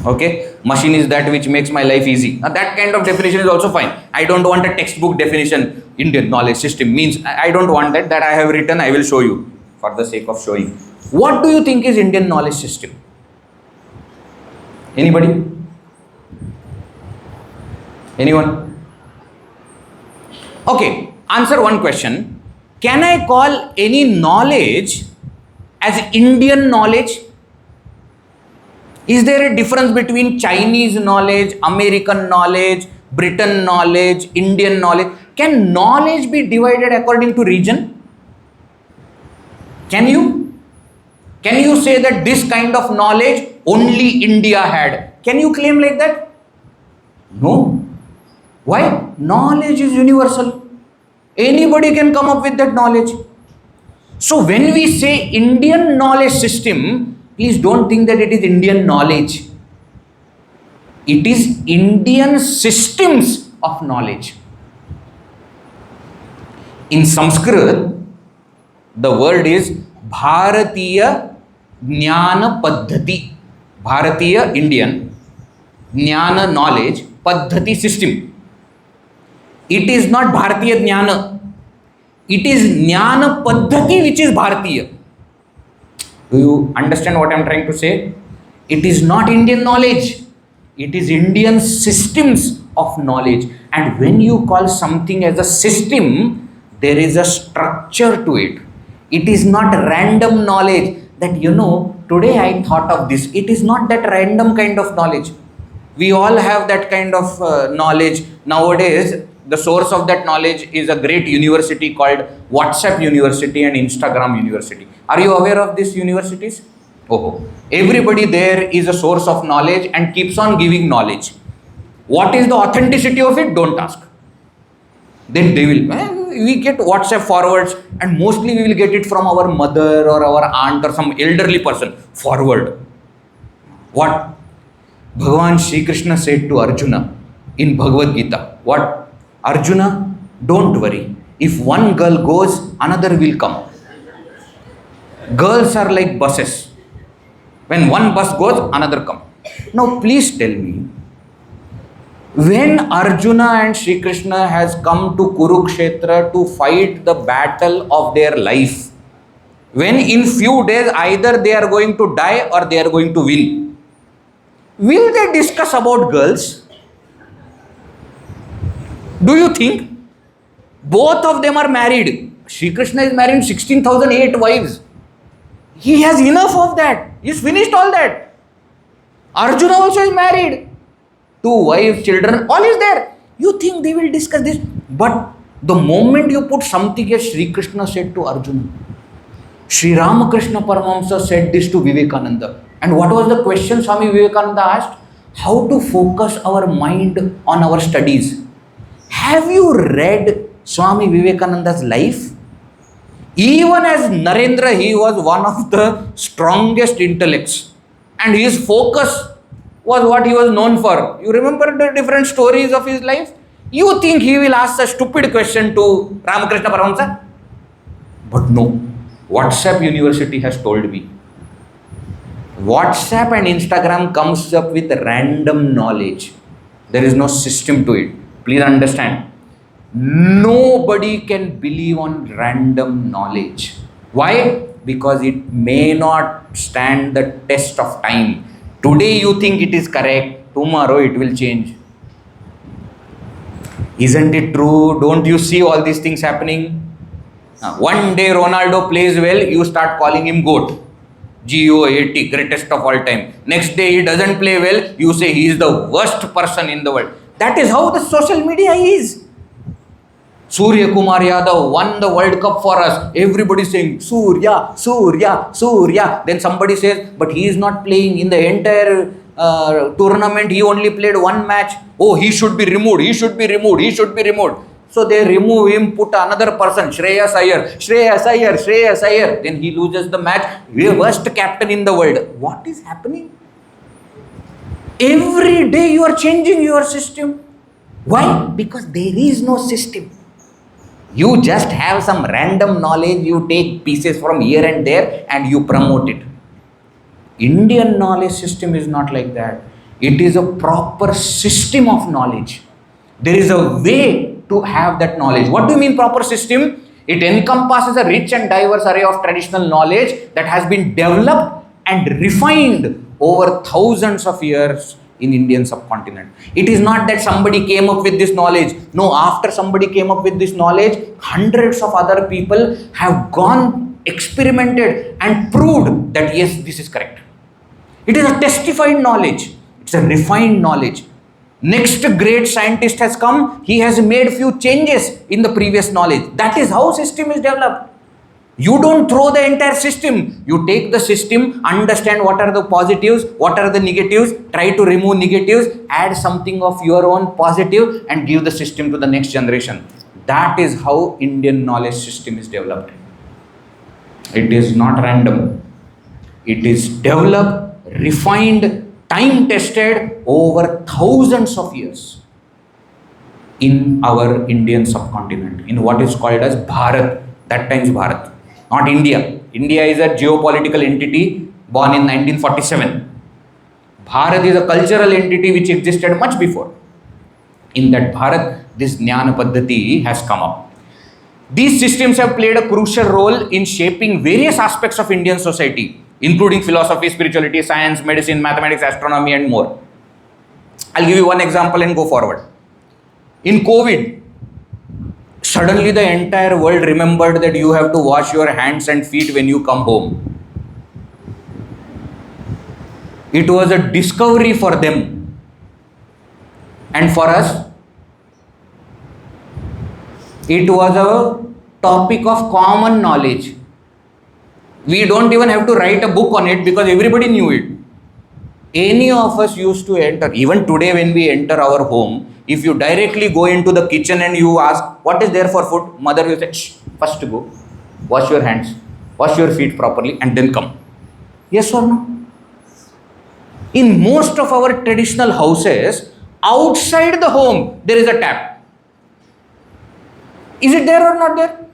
Okay? Machine is that which makes my life easy. Now that kind of definition is also fine. I don't want a textbook definition. Indian knowledge system means, I don't want that. That I have written, I will show you for the sake of showing. What do you think is Indian knowledge system? Anybody? Anyone? Okay, answer one question. Can I call any knowledge as Indian knowledge? Is there a difference between Chinese knowledge, American knowledge, Britain knowledge, Indian knowledge? Can knowledge be divided according to region? Can you? Can you say that this kind of knowledge only India had? Can you claim like that? No. Why? Knowledge is universal. Anybody can come up with that knowledge. So when we say Indian knowledge system, please don't think that it is Indian knowledge. It is Indian systems of knowledge. In Sanskrit, the word is Bharatiya Jnana Paddhati. Bharatiya, Indian, Jnana, knowledge, Paddhati, system. It is not Bharatiya Jnana. It is Jnana Paddhati which is Bharatiya. Do you understand what I am trying to say? It is not Indian knowledge. It is Indian systems of knowledge. And when you call something as a system, there is a structure to it. It is not random knowledge that, today I thought of this. It is not that random kind of knowledge. We all have that kind of knowledge. Nowadays, the source of that knowledge is a great university called WhatsApp University and Instagram University. Are you aware of these universities? Oh, everybody there is a source of knowledge and keeps on giving knowledge. What is the authenticity of it? Don't ask. Then they will, we get WhatsApp forwards and mostly we will get it from our mother or our aunt or some elderly person. Forward. What? Bhagavan Shri Krishna said to Arjuna in Bhagavad Gita. What? Arjuna, don't worry. If one girl goes, another will come. Girls are like buses. When one bus goes, another comes. Now please tell me, when Arjuna and Shri Krishna has come to Kurukshetra to fight the battle of their life, when in few days either they are going to die or they are going to win, will they discuss about girls? Do you think? Both of them are married. Shri Krishna is married 16,008 wives. He has enough of that. He's finished all that. Arjuna also is married. 2 wives, children, all is there. You think they will discuss this? But the moment you put something as Shri Krishna said to Arjuna, Shri Ramakrishna Paramahamsa said this to Vivekananda. And what was the question Swami Vivekananda asked? How to focus our mind on our studies. Have you read Swami Vivekananda's life? Even as Narendra, he was one of the strongest intellects, and his focus was what he was known for. You remember the different stories of his life? You think he will ask a stupid question to Ramakrishna Paramahamsa? But no. WhatsApp University has told me. WhatsApp and Instagram comes up with random knowledge. There is no system to it. Please understand. Nobody can believe on random knowledge. Why? Because it may not stand the test of time. Today you think it is correct, tomorrow it will change. Isn't it true? Don't you see all these things happening? One day Ronaldo plays well, you start calling him GOAT. GOAT, greatest of all time. Next day he doesn't play well, you say he is the worst person in the world. That is how the social media is. Surya Kumar Yadav won the World Cup for us. Everybody saying, Surya, Surya, Surya. Then somebody says, but he is not playing in the entire tournament. He only played one match. Oh, he should be removed. He should be removed. He should be removed. So they remove him, put another person, Shreyas Iyer, Shreyas Iyer, Shreyas Iyer. Then he loses the match. We are worst captain in the world. What is happening? Every day you are changing your system. Why? Because there is no system. You just have some random knowledge, you take pieces from here and there and you promote it. Indian knowledge system is not like that. It is a proper system of knowledge. There is a way to have that knowledge. What do you mean proper system? It encompasses a rich and diverse array of traditional knowledge that has been developed and refined over thousands of years in Indian subcontinent. It is not that somebody came up with this knowledge. No, after somebody came up with this knowledge, hundreds of other people have gone, experimented and proved that yes, this is correct. It is a testified knowledge. It's a refined knowledge. Next great scientist has come, he has made few changes in the previous knowledge. That is how system is developed. You don't throw the entire system. You take the system, understand what are the positives, what are the negatives, try to remove negatives, add something of your own positive and give the system to the next generation. That is how Indian knowledge system is developed. It is not random. It is developed, refined, time tested over thousands of years in our Indian subcontinent, in what is called as Bharat, that time's Bharat. Not India. India is a geopolitical entity born in 1947. Bharat is a cultural entity which existed much before. In that Bharat, this Jnana Paddhati has come up. These systems have played a crucial role in shaping various aspects of Indian society, including philosophy, spirituality, science, medicine, mathematics, astronomy and more. I'll give you one example and go forward. In COVID, suddenly the entire world remembered that you have to wash your hands and feet when you come home. It was a discovery for them. And for us, it was a topic of common knowledge. We don't even have to write a book on it because everybody knew it. Any of us used to enter, even today when we enter our home, if you directly go into the kitchen and you ask, what is there for food? Mother will say, shh, first go, wash your hands, wash your feet properly and then come. Yes or no? In most of our traditional houses, outside the home, there is a tap. Is it there or not there?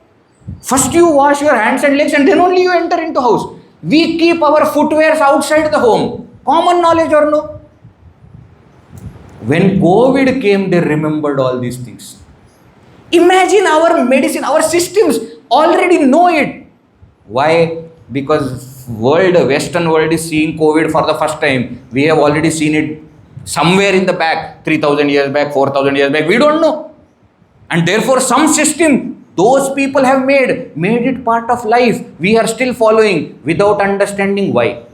First you wash your hands and legs and then only you enter into house. We keep our footwears outside the home. Common knowledge or no? When COVID came, they remembered all these things. Imagine our medicine, our systems already know it. Why? Because Western world is seeing COVID for the first time. We have already seen it somewhere in the back, 3,000 years back, 4,000 years back. We don't know. And therefore some system those people have made it part of life. We are still following without understanding why.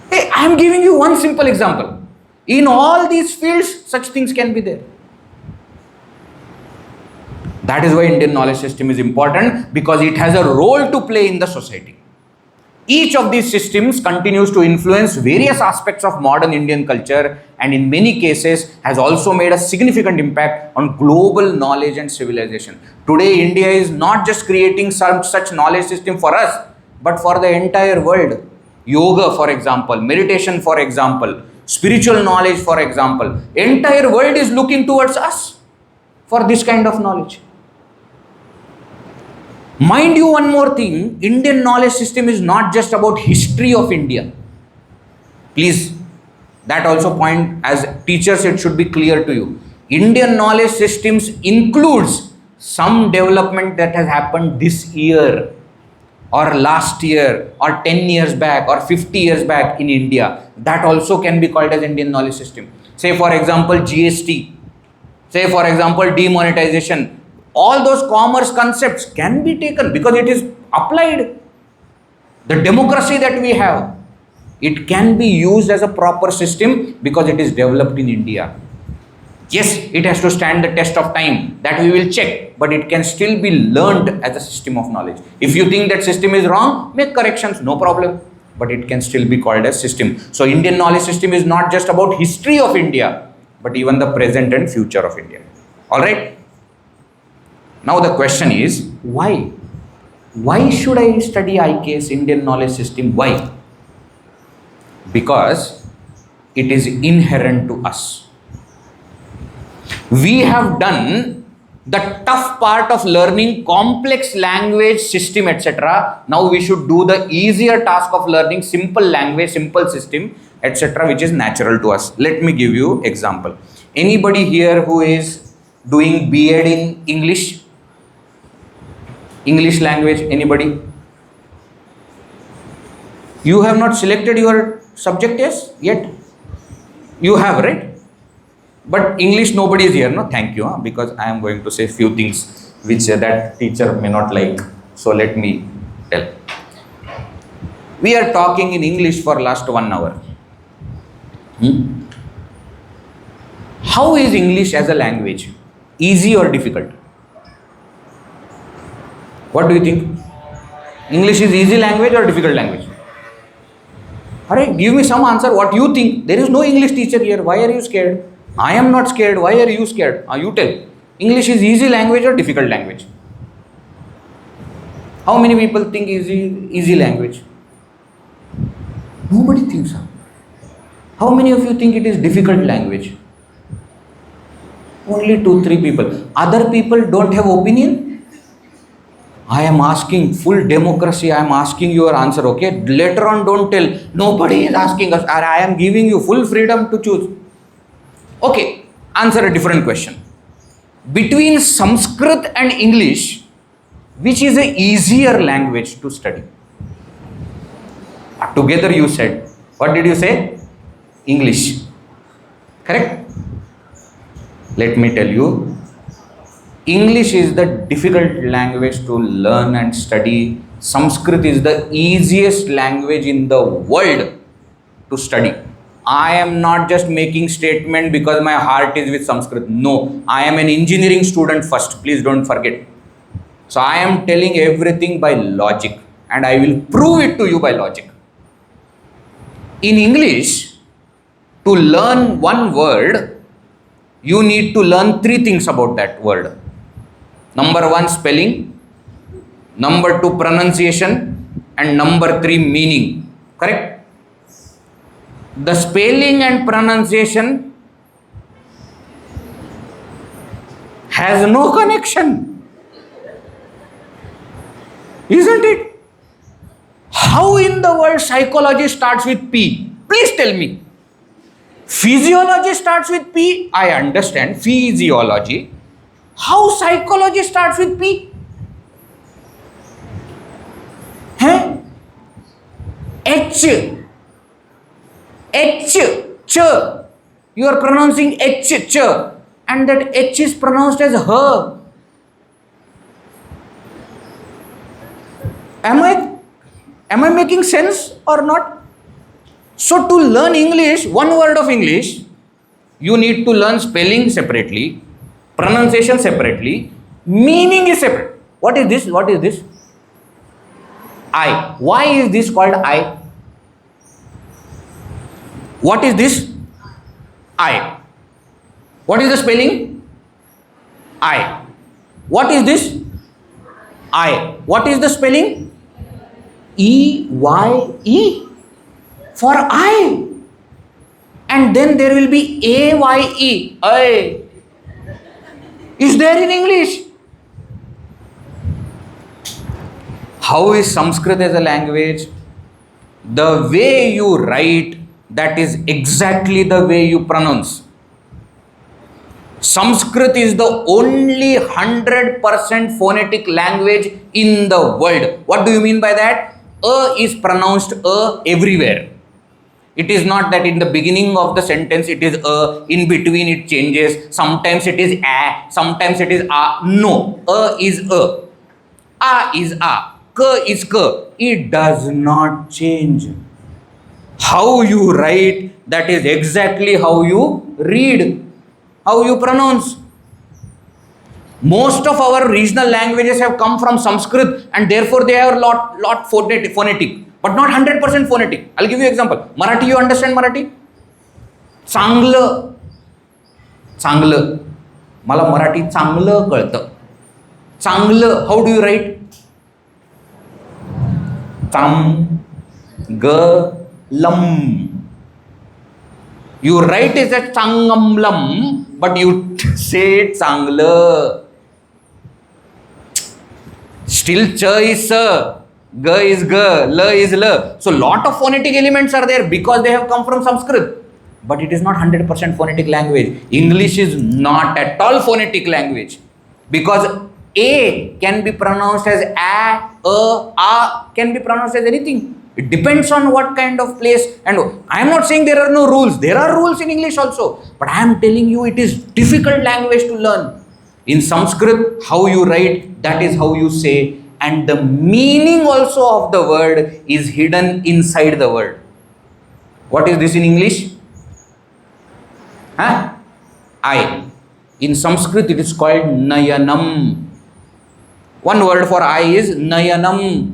Hey, I am giving you one simple example. In all these fields, such things can be there. That is why Indian knowledge system is important, because it has a role to play in the society. Each of these systems continues to influence various aspects of modern Indian culture and in many cases has also made a significant impact on global knowledge and civilization. Today, India is not just creating some such knowledge system for us, but for the entire world. Yoga, for example, meditation, for example, spiritual knowledge, for example, entire world is looking towards us for this kind of knowledge. Mind you, one more thing, Indian knowledge system is not just about history of India. Please, that also point as teachers it should be clear to you. Indian knowledge systems includes some development that has happened this year or last year or 10 years back or 50 years back in India. That also can be called as Indian knowledge system. Say for example GST, say for example demonetization. All those commerce concepts can be taken because it is applied. The democracy that we have, it can be used as a proper system because it is developed in India. Yes, it has to stand the test of time, that we will check, but it can still be learned as a system of knowledge. If you think that system is wrong, make corrections, no problem, but it can still be called as system. So Indian knowledge system is not just about history of India, but even the present and future of India. All right. Now the question is, why? Why should I study IKS, Indian knowledge system? Why? Because it is inherent to us. We have done the tough part of learning complex language system, etc. Now we should do the easier task of learning simple language, simple system, etc., which is natural to us. Let me give you example. Anybody here who is doing B.Ed in English? English language, anybody? You have not selected your subject yet? You have, right? But English nobody is here, no? Thank you, because I am going to say few things which that teacher may not like. So let me tell. We are talking in English for last 1 hour. How is English as a language? Easy or difficult? What do you think? English is easy language or difficult language? Alright, give me some answer. What you think? There is no English teacher here. Why are you scared? I am not scared. Why are you scared? You tell. English is easy language or difficult language? How many people think easy language? Nobody thinks so. How many of you think it is difficult language? Only 2-3 people. Other people don't have opinion? I am asking full democracy. I am asking your answer, okay? Later on, don't tell. Nobody is asking us. I am giving you full freedom to choose. Okay, answer a different question. Between Sanskrit and English, which is a easier language to study? Together you said. What did you say? English. Correct? Let me tell you. English is the difficult language to learn and study. Sanskrit is the easiest language in the world to study. I am not just making statement because my heart is with Sanskrit. No, I am an engineering student first. Please don't forget. So I am telling everything by logic and I will prove it to you by logic. In English, to learn one word, you need to learn 3 things about that word. Number 1, spelling. Number 2, pronunciation. And number 3, meaning. Correct? The spelling and pronunciation has no connection. Isn't it? How in the world psychology starts with P? Please tell me. Physiology starts with P. I understand. Physiology. How psychology starts with P? H. Ch. You are pronouncing H. Ch. And that H is pronounced as her. Am I making sense or not? So to learn English, one word of English, you need to learn spelling separately, pronunciation separately, meaning is separate. What is this? What is this? I. Why is this called I? What is this? I. What is the spelling? I. What is this? I. What is the spelling? E-Y-E. For I. And then there will be A-Y-E. I. Is there in English? How is Sanskrit as a language? The way you write, that is exactly the way you pronounce. Sanskrit is the only 100% phonetic language in the world. What do you mean by that? A is pronounced A everywhere. It is not that in the beginning of the sentence it is A, in between it changes, sometimes it is A, sometimes it is A. No, A is A. A is A. K is K. It does not change. How you write, that is exactly how you read, how you pronounce. Most of our regional languages have come from Sanskrit and therefore they are lot phonetic, but not 100% phonetic. I'll give you an example. Marathi, you understand Marathi? चांगलं. चांगलं. मला मराठी चांगलं कळतं. चांगलं, how do you write? Changalam. You write it as changamlam, but you say changla. Still cha is sa, ga is ga, la is la. So lot of phonetic elements are there because they have come from Sanskrit. But it is not 100% phonetic language. English is not at all phonetic language because A can be pronounced as A can be pronounced as anything. It depends on what kind of place. And I am not saying there are no rules. There are rules in English also. But I am telling you it is difficult language to learn. In Sanskrit, how you write, that is how you say. And the meaning also of the word is hidden inside the word. What is this in English? I. In Sanskrit, it is called Nayanam. One word for eye is Nayanam.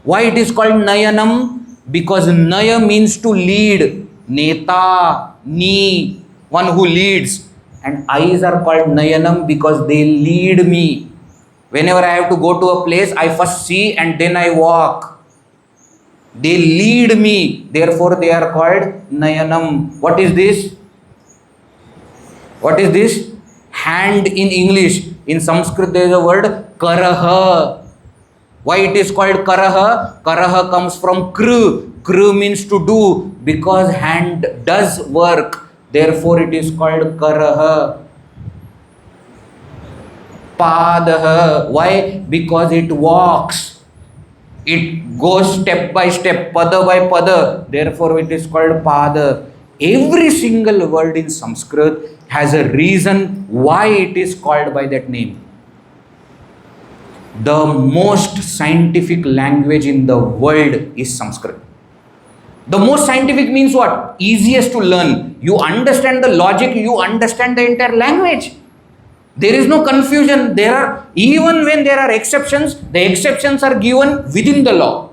Why it is called Nayanam? Because Naya means to lead. Neta, Ni, one who leads. And eyes are called Nayanam because they lead me. Whenever I have to go to a place, I first see and then I walk. They lead me. Therefore, they are called Nayanam. What is this? What is this? Hand in English. In Sanskrit, there is a word Karaha. Why it is called Karaha? Karaha comes from Kru. Kru means to do because hand does work. Therefore, it is called Karaha. Padaha. Why? Because it walks. It goes step by step, pada by pada. Therefore, it is called Pada. Every single word in Sanskrit has a reason why it is called by that name. The most scientific language in the world is Sanskrit. The most scientific means what? Easiest to learn. You understand the logic, you understand the entire language. There is no confusion. Even when there are exceptions, the exceptions are given within the law.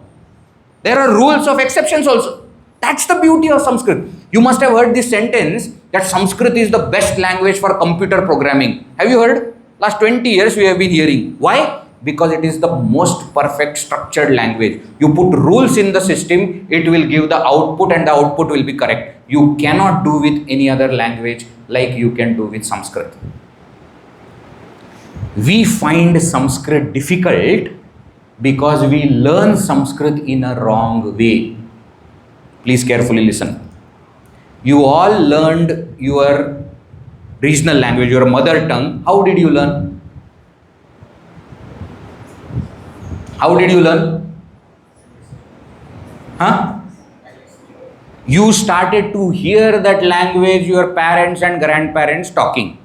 There are rules of exceptions also. That's the beauty of Sanskrit. You must have heard this sentence that Sanskrit is the best language for computer programming. Have you heard? Last 20 years we have been hearing. Why? Because it is the most perfect structured language. You put rules in the system, it will give the output and the output will be correct. You cannot do with any other language like you can do with Sanskrit. We find Sanskrit difficult because we learn Sanskrit in a wrong way. Please carefully listen. You all learned your regional language, your mother tongue. How did you learn? How did you learn? You started to hear that language, your parents and grandparents talking.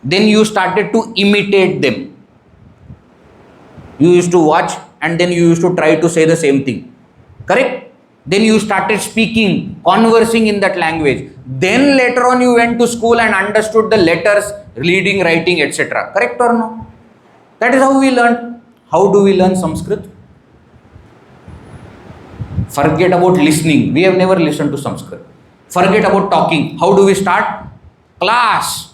Then you started to imitate them. You used to watch and then you used to try to say the same thing. Correct? Then you started speaking, conversing in that language. Then later on you went to school and understood the letters, reading, writing, etc. Correct or no? That is how we learned. How do we learn Sanskrit? Forget about listening. We have never listened to Sanskrit. Forget about talking. How do we start? Class.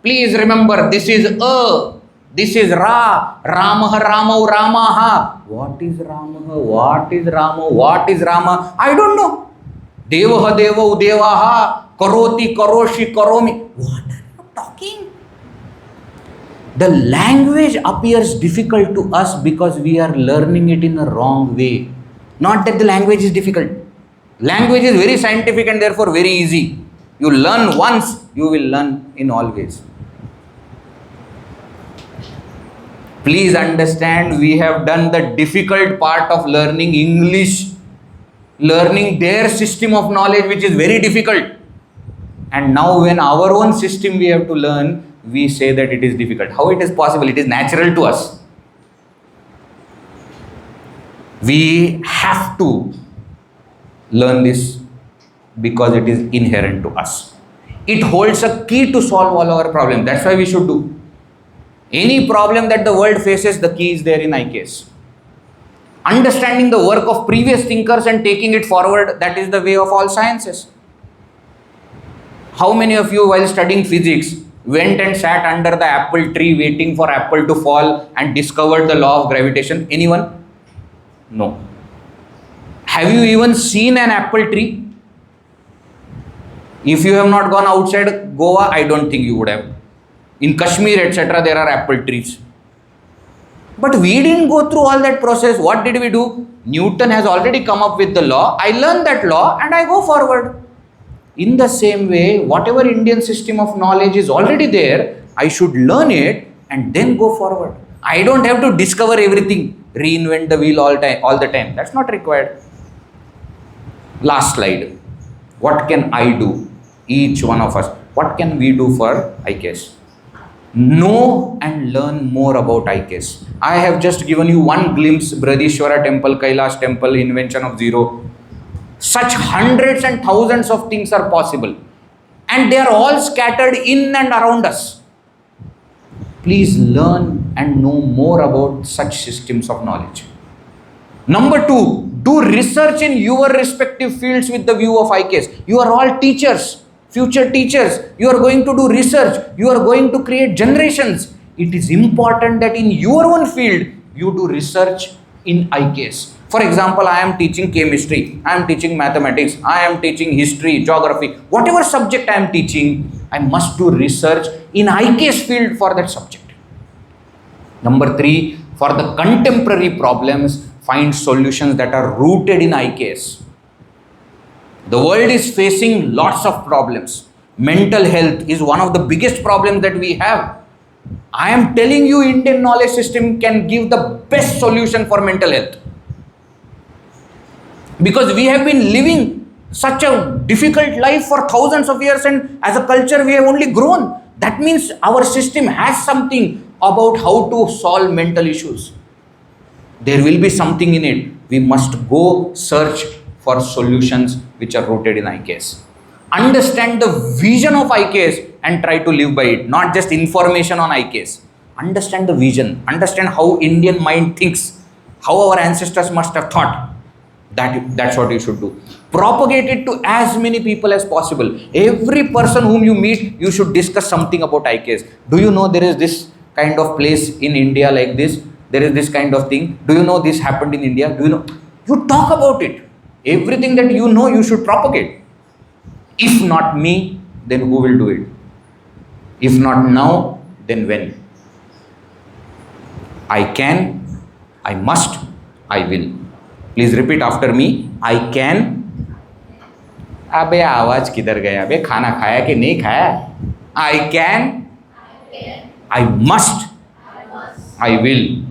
Please remember, this is a. This is Ra. Ramah, Ramau, Ramaha. What is Ramah? What is Rama? What is Rama? I don't know. Devaha, Deva, Udevaha. Karoti, Karoshi, Karomi. What are you talking? The language appears difficult to us because we are learning it in a wrong way. Not that the language is difficult. Language is very scientific and therefore very easy. You learn once, you will learn in all ways. Please understand, we have done the difficult part of learning English, learning their system of knowledge, which is very difficult. And now when our own system we have to learn, we say that it is difficult. How it is possible? It is natural to us. We have to learn this because it is inherent to us. It holds a key to solve all our problems. That's why we should do. Any problem that the world faces, the key is there in IKS. Understanding the work of previous thinkers and taking it forward, that is the way of all sciences. How many of you, while studying physics, went and sat under the apple tree waiting for apple to fall and discovered the law of gravitation? Anyone? No. Have you even seen an apple tree? If you have not gone outside Goa, I don't think you would have. In Kashmir, etc., there are apple trees. But we didn't go through all that process. What did we do? Newton has already come up with the law. I learn that law and I go forward. In the same way, whatever Indian system of knowledge is already there, I should learn it and then go forward. I don't have to discover everything, reinvent the wheel all the time. That's not required. Last slide. What can I do? Each one of us. What can we do for IKS? Know and learn more about IKS. I have just given you one glimpse. Bradishwara temple, Kailash temple, invention of zero. Such hundreds and thousands of things are possible. And they are all scattered in and around us. Please learn and know more about such systems of knowledge. Number 2, do research in your respective fields with the view of IKS. You are all teachers, future teachers. You are going to do research. You are going to create generations. It is important that in your own field, you do research in IKS. For example, I am teaching chemistry, I am teaching mathematics, I am teaching history, geography. Whatever subject I am teaching, I must do research in IKS field for that subject. Number 3, for the contemporary problems, find solutions that are rooted in IKS. The world is facing lots of problems. Mental health is one of the biggest problems that we have. I am telling you, Indian knowledge system can give the best solution for mental health. Because we have been living such a difficult life for thousands of years, and as a culture we have only grown. That means our system has something about how to solve mental issues. There will be something in it. We must go search for solutions which are rooted in IKS. Understand the vision of IKS and try to live by it, not just information on IKS. Understand the vision, understand how Indian mind thinks, how our ancestors must have thought. That's what you should do. Propagate it to as many people as possible. Every person whom you meet, you should discuss something about IKS. Do you know there is this kind of place in India like this? There is this kind of thing. Do you know this happened in India? Do you know? You talk about it. Everything that you know, you should propagate. If not me, then who will do it? If not now, then when? I can, I must, I will. Please repeat after me. I can. अबे आवाज किधर गया? अबे खाना खाया कि नहीं खाया? I can. I must. I will.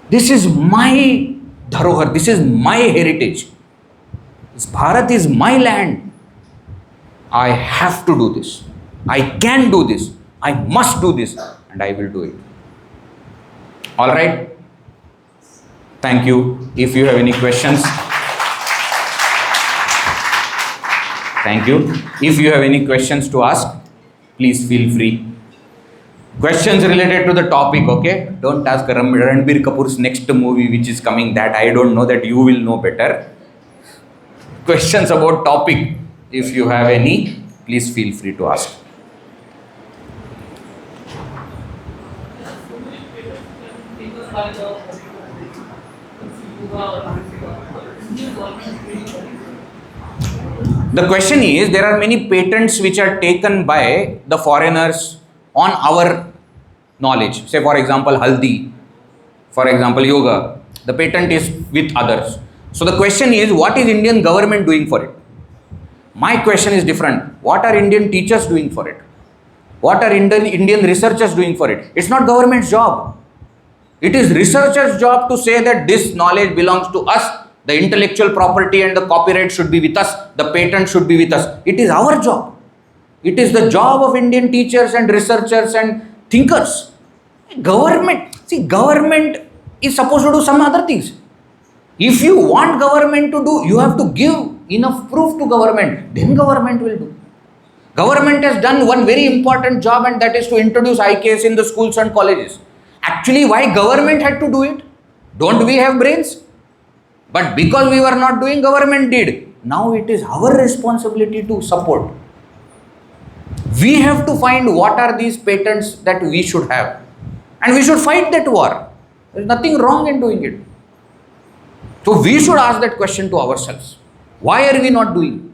This is my dharohar. This is my heritage. This Bharat is my land. I have to do this. I can do this. I must do this. And I will do it. All right? Thank you. If you have any questions. Thank you. If you have any questions to ask, please feel free. Questions related to the topic, okay? Don't ask Ranbir Kapoor's next movie which is coming, that I don't know, that you will know better. Questions about topic, if you have any, please feel free to ask. The question is, there are many patents which are taken by the foreigners on our knowledge. Say for example haldi, for example yoga, the patent is with others. So the question is, what is Indian government doing for it? My question is different. What are Indian teachers doing for it? What are Indian researchers doing for it? It's not government's job. It is researchers' job to say that this knowledge belongs to us. The intellectual property and the copyright should be with us. The patent should be with us. It is our job. It is the job of Indian teachers and researchers and thinkers. Government is supposed to do some other things. If you want government to do, you have to give enough proof to government. Then government will do. Government has done one very important job, and that is to introduce IKS in the schools and colleges. Actually, why government had to do it? Don't we have brains? But because we were not doing, government did. Now it is our responsibility to support. We have to find what are these patents that we should have. And we should fight that war. There is nothing wrong in doing it. So we should ask that question to ourselves. Why are we not doing?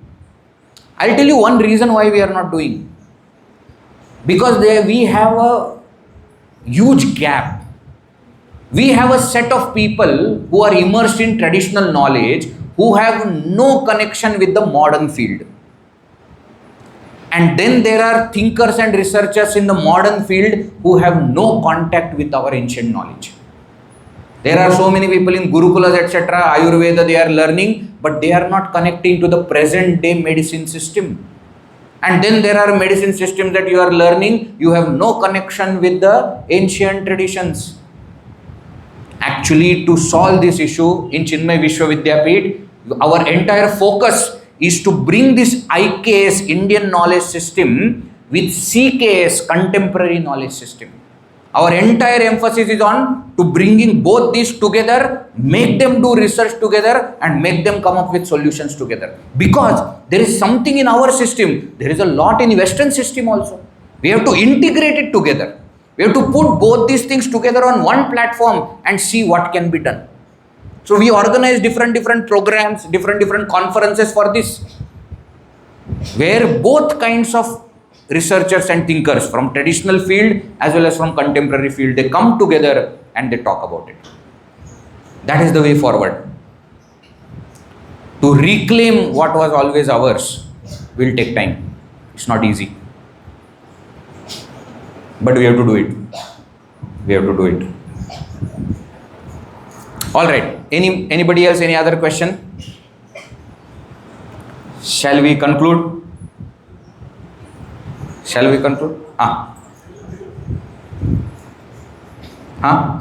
I'll tell you one reason why we are not doing. Because we have a huge gap. We have a set of people who are immersed in traditional knowledge, who have no connection with the modern field. And then there are thinkers and researchers in the modern field who have no contact with our ancient knowledge. There are so many people in Gurukulas, etc., Ayurveda they are learning, but they are not connecting to the present day medicine system. And then there are medicine systems that you are learning, you have no connection with the ancient traditions. Actually, to solve this issue in Chinmay Vishwavidyapeeth, our entire focus is to bring this IKS, Indian knowledge system, with CKS, contemporary knowledge system. Our entire emphasis is on to bringing both these together, make them do research together and make them come up with solutions together. Because there is something in our system, there is a lot in Western system also. We have to integrate it together. We have to put both these things together on one platform and see what can be done. So we organize different programs, different conferences for this, where both kinds of researchers and thinkers from traditional field as well as from contemporary field, they come together and they talk about it. That is the way forward. To reclaim what was always ours will take time. It's not easy. But we have to do it. We have to do it. All right. Anybody else? Any other question? Shall we conclude? Shall we conclude?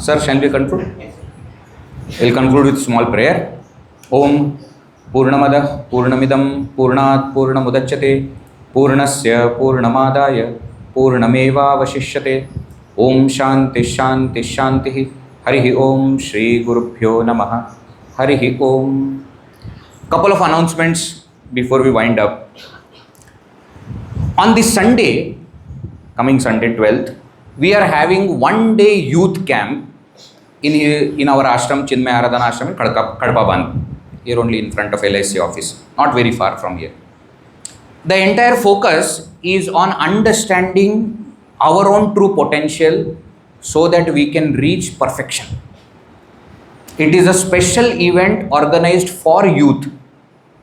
Sir, shall we conclude? We'll conclude with small prayer. Om Purnamada Purnamidam Purnat Purnamudachyate Purnasya Purnamadaya Purnameva Vashishyate. Om Shanti Shanti Shanti. Harihi Om Shri Gurubhyo Namaha. Harihi Om. Couple of announcements before we wind up. On this Sunday, coming Sunday 12th, we are having one-day youth camp in our ashram, Chinmay Aradhana ashram in Kadapa Bandh, here only in front of LIC office, not very far from here. The entire focus is on understanding our own true potential so that we can reach perfection. It is a special event organized for youth,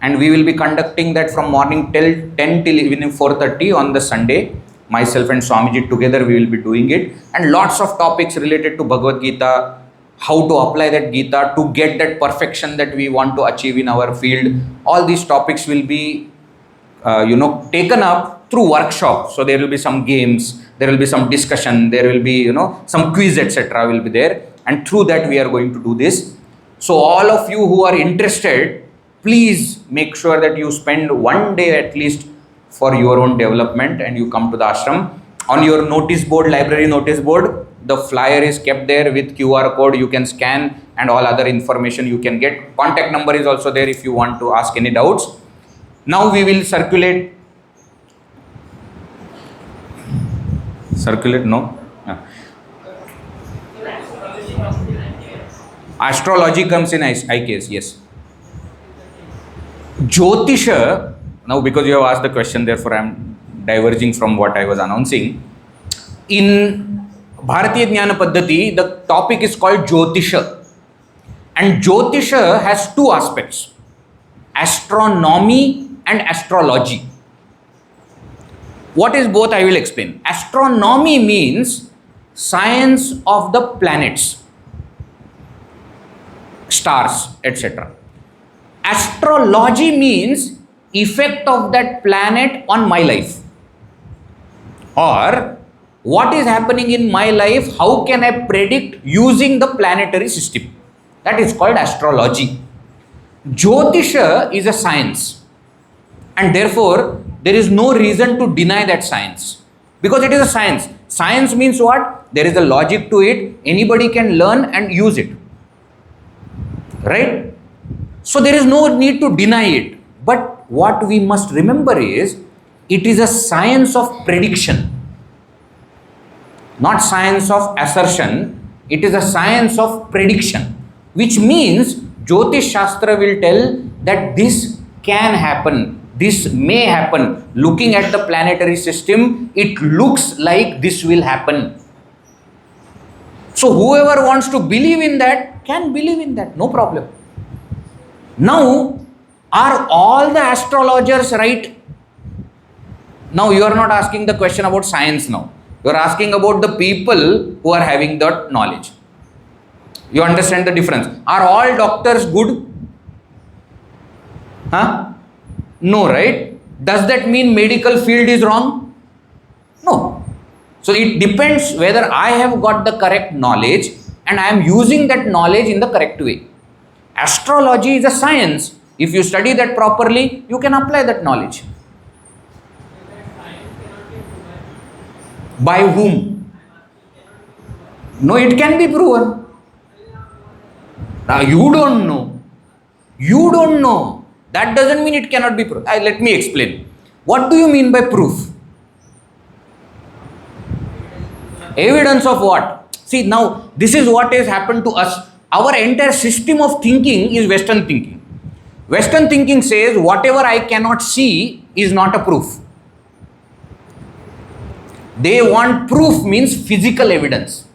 and we will be conducting that from morning till 10 till evening 4:30 on the Sunday. Myself and Swamiji together we will be doing it, and lots of topics related to Bhagavad Gita, how to apply that Gita to get that perfection that we want to achieve in our field. All these topics will be taken up through workshops. So there will be some games, there will be some discussion, there will be some quiz, etc. will be there, and through that we are going to do this. So all of you who are interested, please make sure that you spend one day at least for your own development and you come to the ashram. On your notice board, library notice board, the flyer is kept there with QR code. You can scan and all other information you can get. Contact number is also there if you want to ask any doubts. Now we will circulate. Circulate? No. Astrology comes in eye case, yes. Jyotisha, now because you have asked the question, therefore I am diverging from what I was announcing. In Bharatiya Jnana Paddhati, the topic is called Jyotisha. And Jyotisha has two aspects, astronomy and astrology. What is both? I will explain. Astronomy means science of the planets, stars, etc. Astrology means effect of that planet on my life, or what is happening in my life, how can I predict using the planetary system. That is called astrology. Jyotisha is a science, and therefore there is no reason to deny that science, because it is a science. Science means what? There is a logic to it, anybody can learn and use it, right? So there is no need to deny it. But what we must remember is, it is a science of prediction, not science of assertion. It is a science of prediction, which means Jyotish Shastra will tell that this can happen, this may happen. Looking at the planetary system, it looks like this will happen. So whoever wants to believe in that can believe in that, no problem. Now, are all the astrologers right? Now you are not asking the question about science now. You are asking about the people who are having that knowledge. You understand the difference? Are all doctors good? Huh? No, right? Does that mean medical field is wrong? No. So it depends whether I have got the correct knowledge and I am using that knowledge in the correct way. Astrology is a science. If you study that properly, you can apply that knowledge. By whom? No, it can be proven. Now you don't know. You don't know. That doesn't mean it cannot be proven. Let me explain. What do you mean by proof? Evidence of what? See, now this is what has happened to us. Our entire system of thinking is Western thinking. Western thinking says whatever I cannot see is not a proof. They want proof means physical evidence.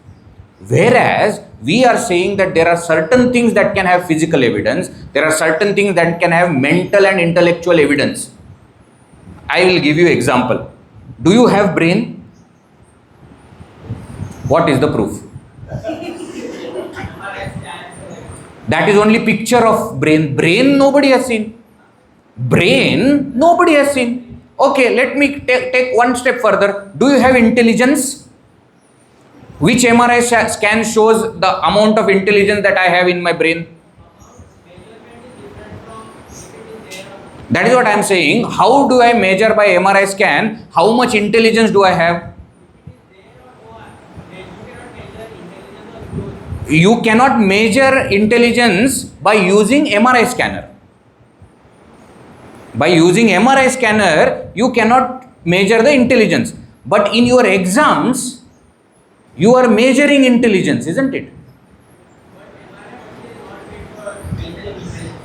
Whereas we are saying that there are certain things that can have physical evidence, there are certain things that can have mental and intellectual evidence. I will give you an example. Do you have brain? What is the proof? That is only picture of brain. Brain nobody has seen. Brain nobody has seen. Okay, let me take one step further. Do you have intelligence? Which MRI scan shows the amount of intelligence that I have in my brain? That is what I am saying. How do I measure by MRI scan? How much intelligence do I have? You cannot measure intelligence by using MRI scanner. By using MRI scanner, you cannot measure the intelligence. But in your exams, you are measuring intelligence, isn't it?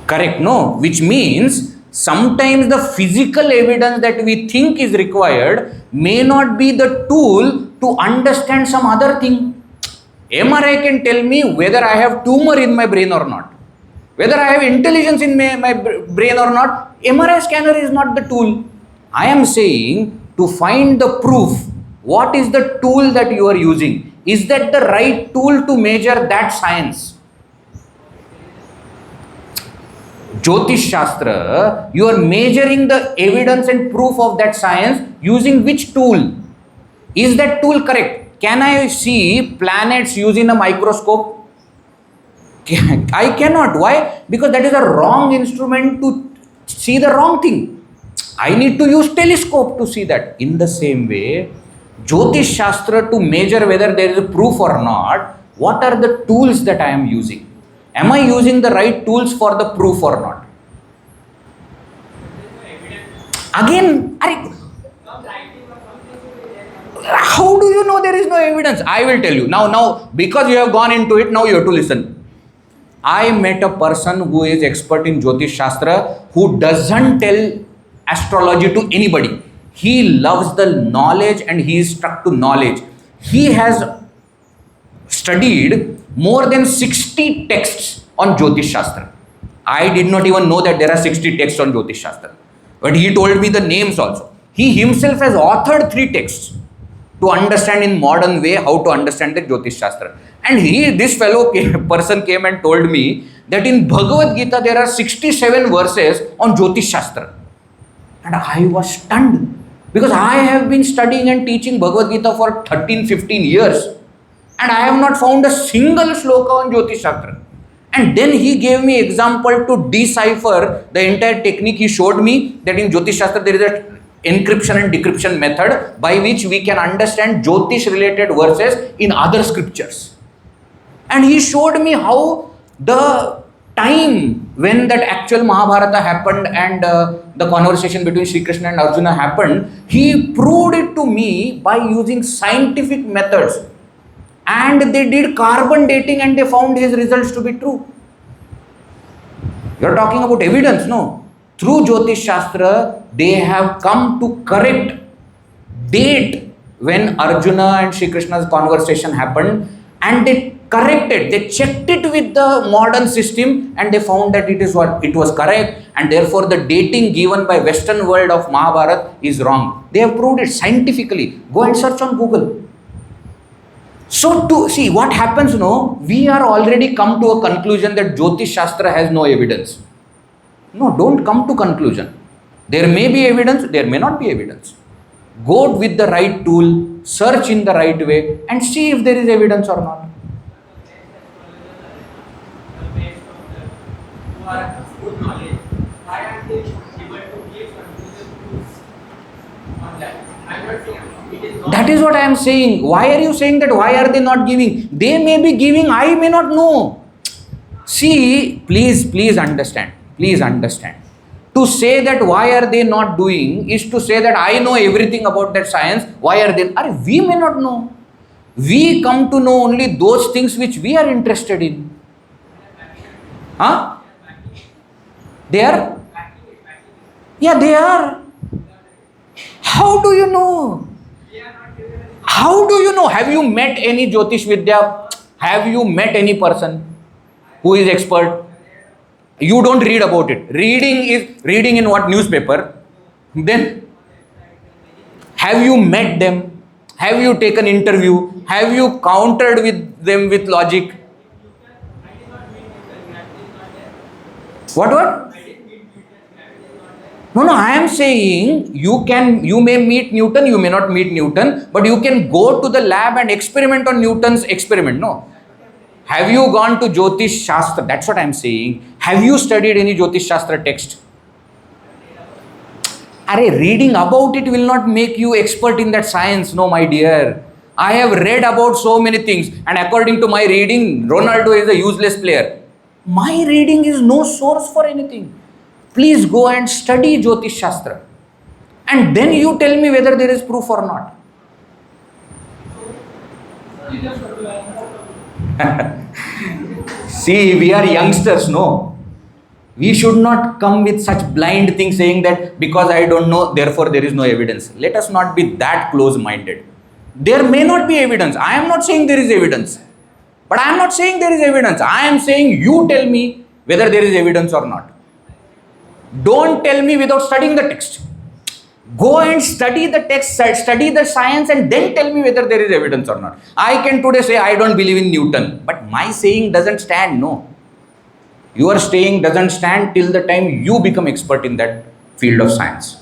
Correct, no? Which means sometimes the physical evidence that we think is required may not be the tool to understand some other thing. MRI can tell me whether I have tumor in my brain or not, whether I have intelligence in my brain or not. MRI scanner is not the tool. I am saying to find the proof, what is the tool that you are using? Is that the right tool to measure that science? Jyotish Shastra, you are measuring the evidence and proof of that science using which tool? Is that tool correct? Can I see planets using a microscope? I cannot. Why? Because that is a wrong instrument to see the wrong thing. I need to use telescope to see that. In the same way, Jyotish Shastra to measure whether there is a proof or not, what are the tools that I am using? Am I using the right tools for the proof or not? Again, how do you know there is no evidence? I will tell you. Now, because you have gone into it, now you have to listen. I met a person who is expert in Jyotish Shastra who doesn't tell astrology to anybody. He loves the knowledge and he is stuck to knowledge. He has studied more than 60 texts on Jyotish Shastra. I did not even know that there are 60 texts on Jyotish Shastra. But he told me the names also. He himself has authored 3 texts to understand in modern way how to understand the Jyotish Shastra. And this person came and told me that in Bhagavad Gita there are 67 verses on Jyotish Shastra. And I was stunned because I have been studying and teaching Bhagavad Gita for 13-15 years and I have not found a single shloka on Jyotish Shastra. And then he gave me example to decipher the entire technique. He showed me that in Jyotish Shastra there is a encryption and decryption method by which we can understand Jyotish related verses in other scriptures. And he showed me how the time when that actual Mahabharata happened and the conversation between Sri Krishna and Arjuna happened, he proved it to me by using scientific methods. And they did carbon dating and they found his results to be true. You are talking about evidence, no? Through Jyotish Shastra, they have come to correct date when Arjuna and Sri Krishna's conversation happened, and they corrected, they checked it with the modern system and they found that it was correct, and therefore the dating given by Western world of Mahabharata is wrong. They have proved it scientifically. Go and search on Google. So to see what happens, we are already come to a conclusion that Jyotish Shastra has no evidence. No, don't come to conclusion. There may be evidence, there may not be evidence. Go with the right tool, search in the right way and see if there is evidence or not. That is what I am saying. Why are you saying that? Why are they not giving? They may be giving, I may not know. See, please understand. Please understand. To say that why are they not doing is to say that I know everything about that science. Why are they? We may not know. We come to know only those things which we are interested in. Huh? They are? Yeah, they are. How do you know? How do you know? Have you met any Jyotish Vidya? Have you met any person who is expert? You don't read about it. Reading in what newspaper? Then have you met them? Have you taken interview? Have you countered with them with logic? What? No, I am saying you may meet Newton, you may not meet Newton, but you can go to the lab and experiment on Newton's experiment. No. Have you gone to Jyotish Shastra? That's what I am saying. Have you studied any Jyotish Shastra text? Reading about it will not make you expert in that science. No, my dear. I have read about so many things, and according to my reading, Ronaldo is a useless player. My reading is no source for anything. Please go and study Jyotish Shastra. And then you tell me whether there is proof or not. See, we are youngsters, no? We should not come with such blind things saying that because I don't know, therefore there is no evidence. Let us not be that close-minded. There may not be evidence. I am not saying there is evidence. But I am not saying there is evidence. I am saying you tell me whether there is evidence or not. Don't tell me without studying the text. Go and study the text, study the science, and then tell me whether there is evidence or not. I can today say I don't believe in Newton, but my saying doesn't stand, no. Your saying doesn't stand till the time you become expert in that field of science.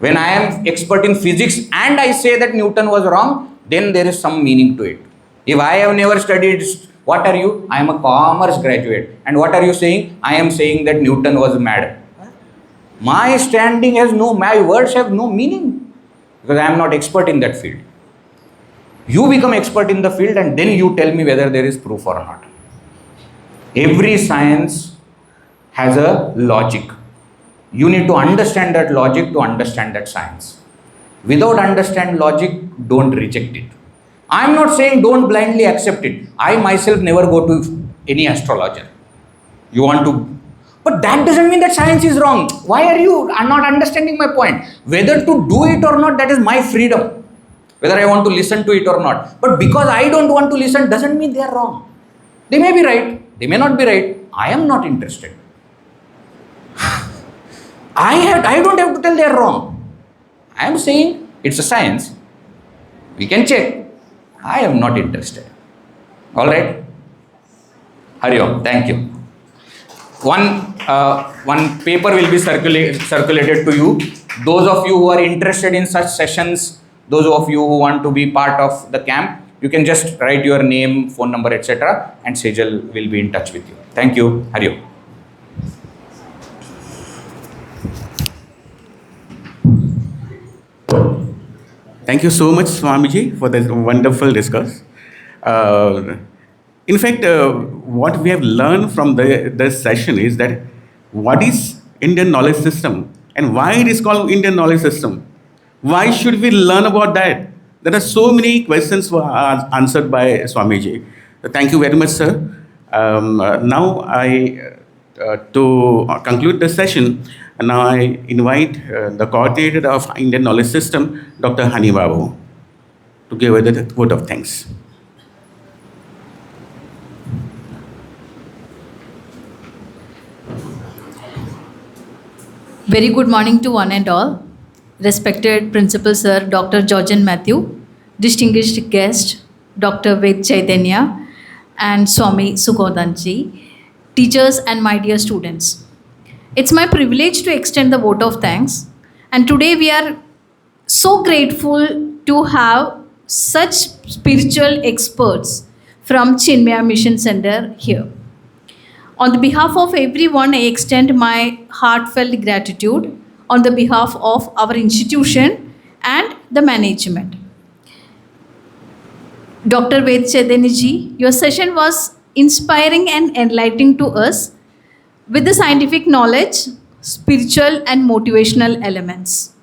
When I am expert in physics and I say that Newton was wrong, then there is some meaning to it. If I have never studied, what are you? I am a commerce graduate. And what are you saying? I am saying that Newton was mad. My standing has my words have no meaning because I am not expert in that field. You become expert in the field and then you tell me whether there is proof or not. Every science has a logic. You need to understand that logic to understand that science. Without understand logic, don't reject it. I am not saying don't blindly accept it. I myself never go to any astrologer. You want to, but that doesn't mean that science is wrong. Why are you not understanding my point? Whether to do it or not, that is my freedom. Whether I want to listen to it or not. But because I don't want to listen doesn't mean they are wrong. They may be right. They may not be right. I am not interested. I don't have to tell they are wrong. I am saying it's a science. We can check. I am not interested. All right. Hari Om. Thank you. One paper will be circulated to you. Those of you who are interested in such sessions, those of you who want to be part of the camp, you can just write your name, phone number, etc. and Sejal will be in touch with you. Thank you. Hari Om. Thank you so much, Swamiji, for this wonderful discourse. In fact, what we have learned from this session is that what is Indian knowledge system and why it is called Indian knowledge system. Why should we learn about that? There are so many questions were answered by Swamiji. Thank you very much, sir. Now to conclude the session, now I invite the coordinator of Indian knowledge system, Dr. Hani Babu, to give a vote of thanks. Very good morning to one and all. Respected Principal Sir Dr. Georgian Matthew, distinguished guest Dr. Ved Chaitanya and Swami Sukodanji, teachers and my dear students. It's my privilege to extend the vote of thanks, and today we are so grateful to have such spiritual experts from Chinmaya Mission Center here. On the behalf of everyone, I extend my heartfelt gratitude on the behalf of our institution and the management. Dr. Ved Chaitanya ji, your session was inspiring and enlightening to us with the scientific knowledge, spiritual and motivational elements.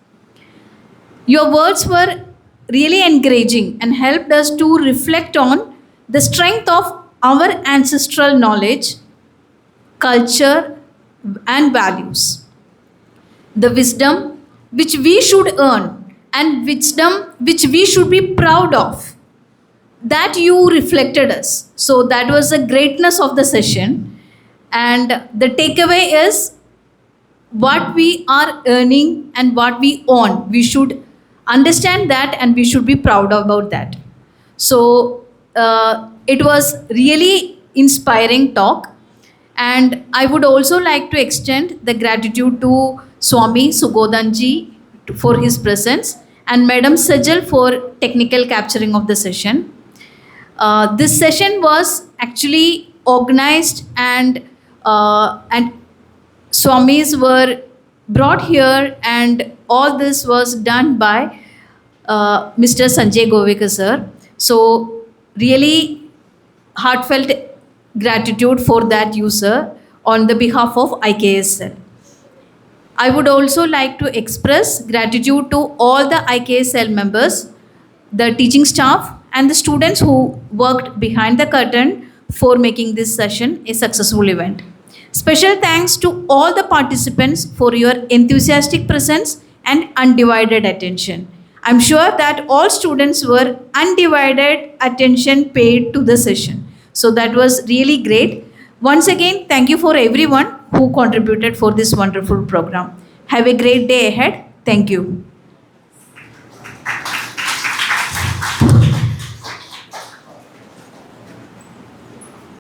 Your words were really encouraging and helped us to reflect on the strength of our ancestral knowledge, culture and values. The wisdom which we should earn and wisdom which we should be proud of, that you reflected us. So that was the greatness of the session. And the takeaway is what we are earning and what we own. We should understand that and we should be proud about that. So it was really inspiring talk. And I would also like to extend the gratitude to Swami Sugodanji for his presence and Madam Sajal for technical capturing of the session. This session was actually organized and Swamis were brought here, and all this was done by Mr. Sanjay Govekar sir. So really heartfelt gratitude for that, you sir, on the behalf of IKSL. I would also like to express gratitude to all the IKSL members, the teaching staff and the students who worked behind the curtain for making this session a successful event. Special thanks to all the participants for your enthusiastic presence and undivided attention. I'm sure that all students were undivided attention paid to the session. So that was really great. Once again, thank you for everyone who contributed for this wonderful program. Have a great day ahead. Thank you.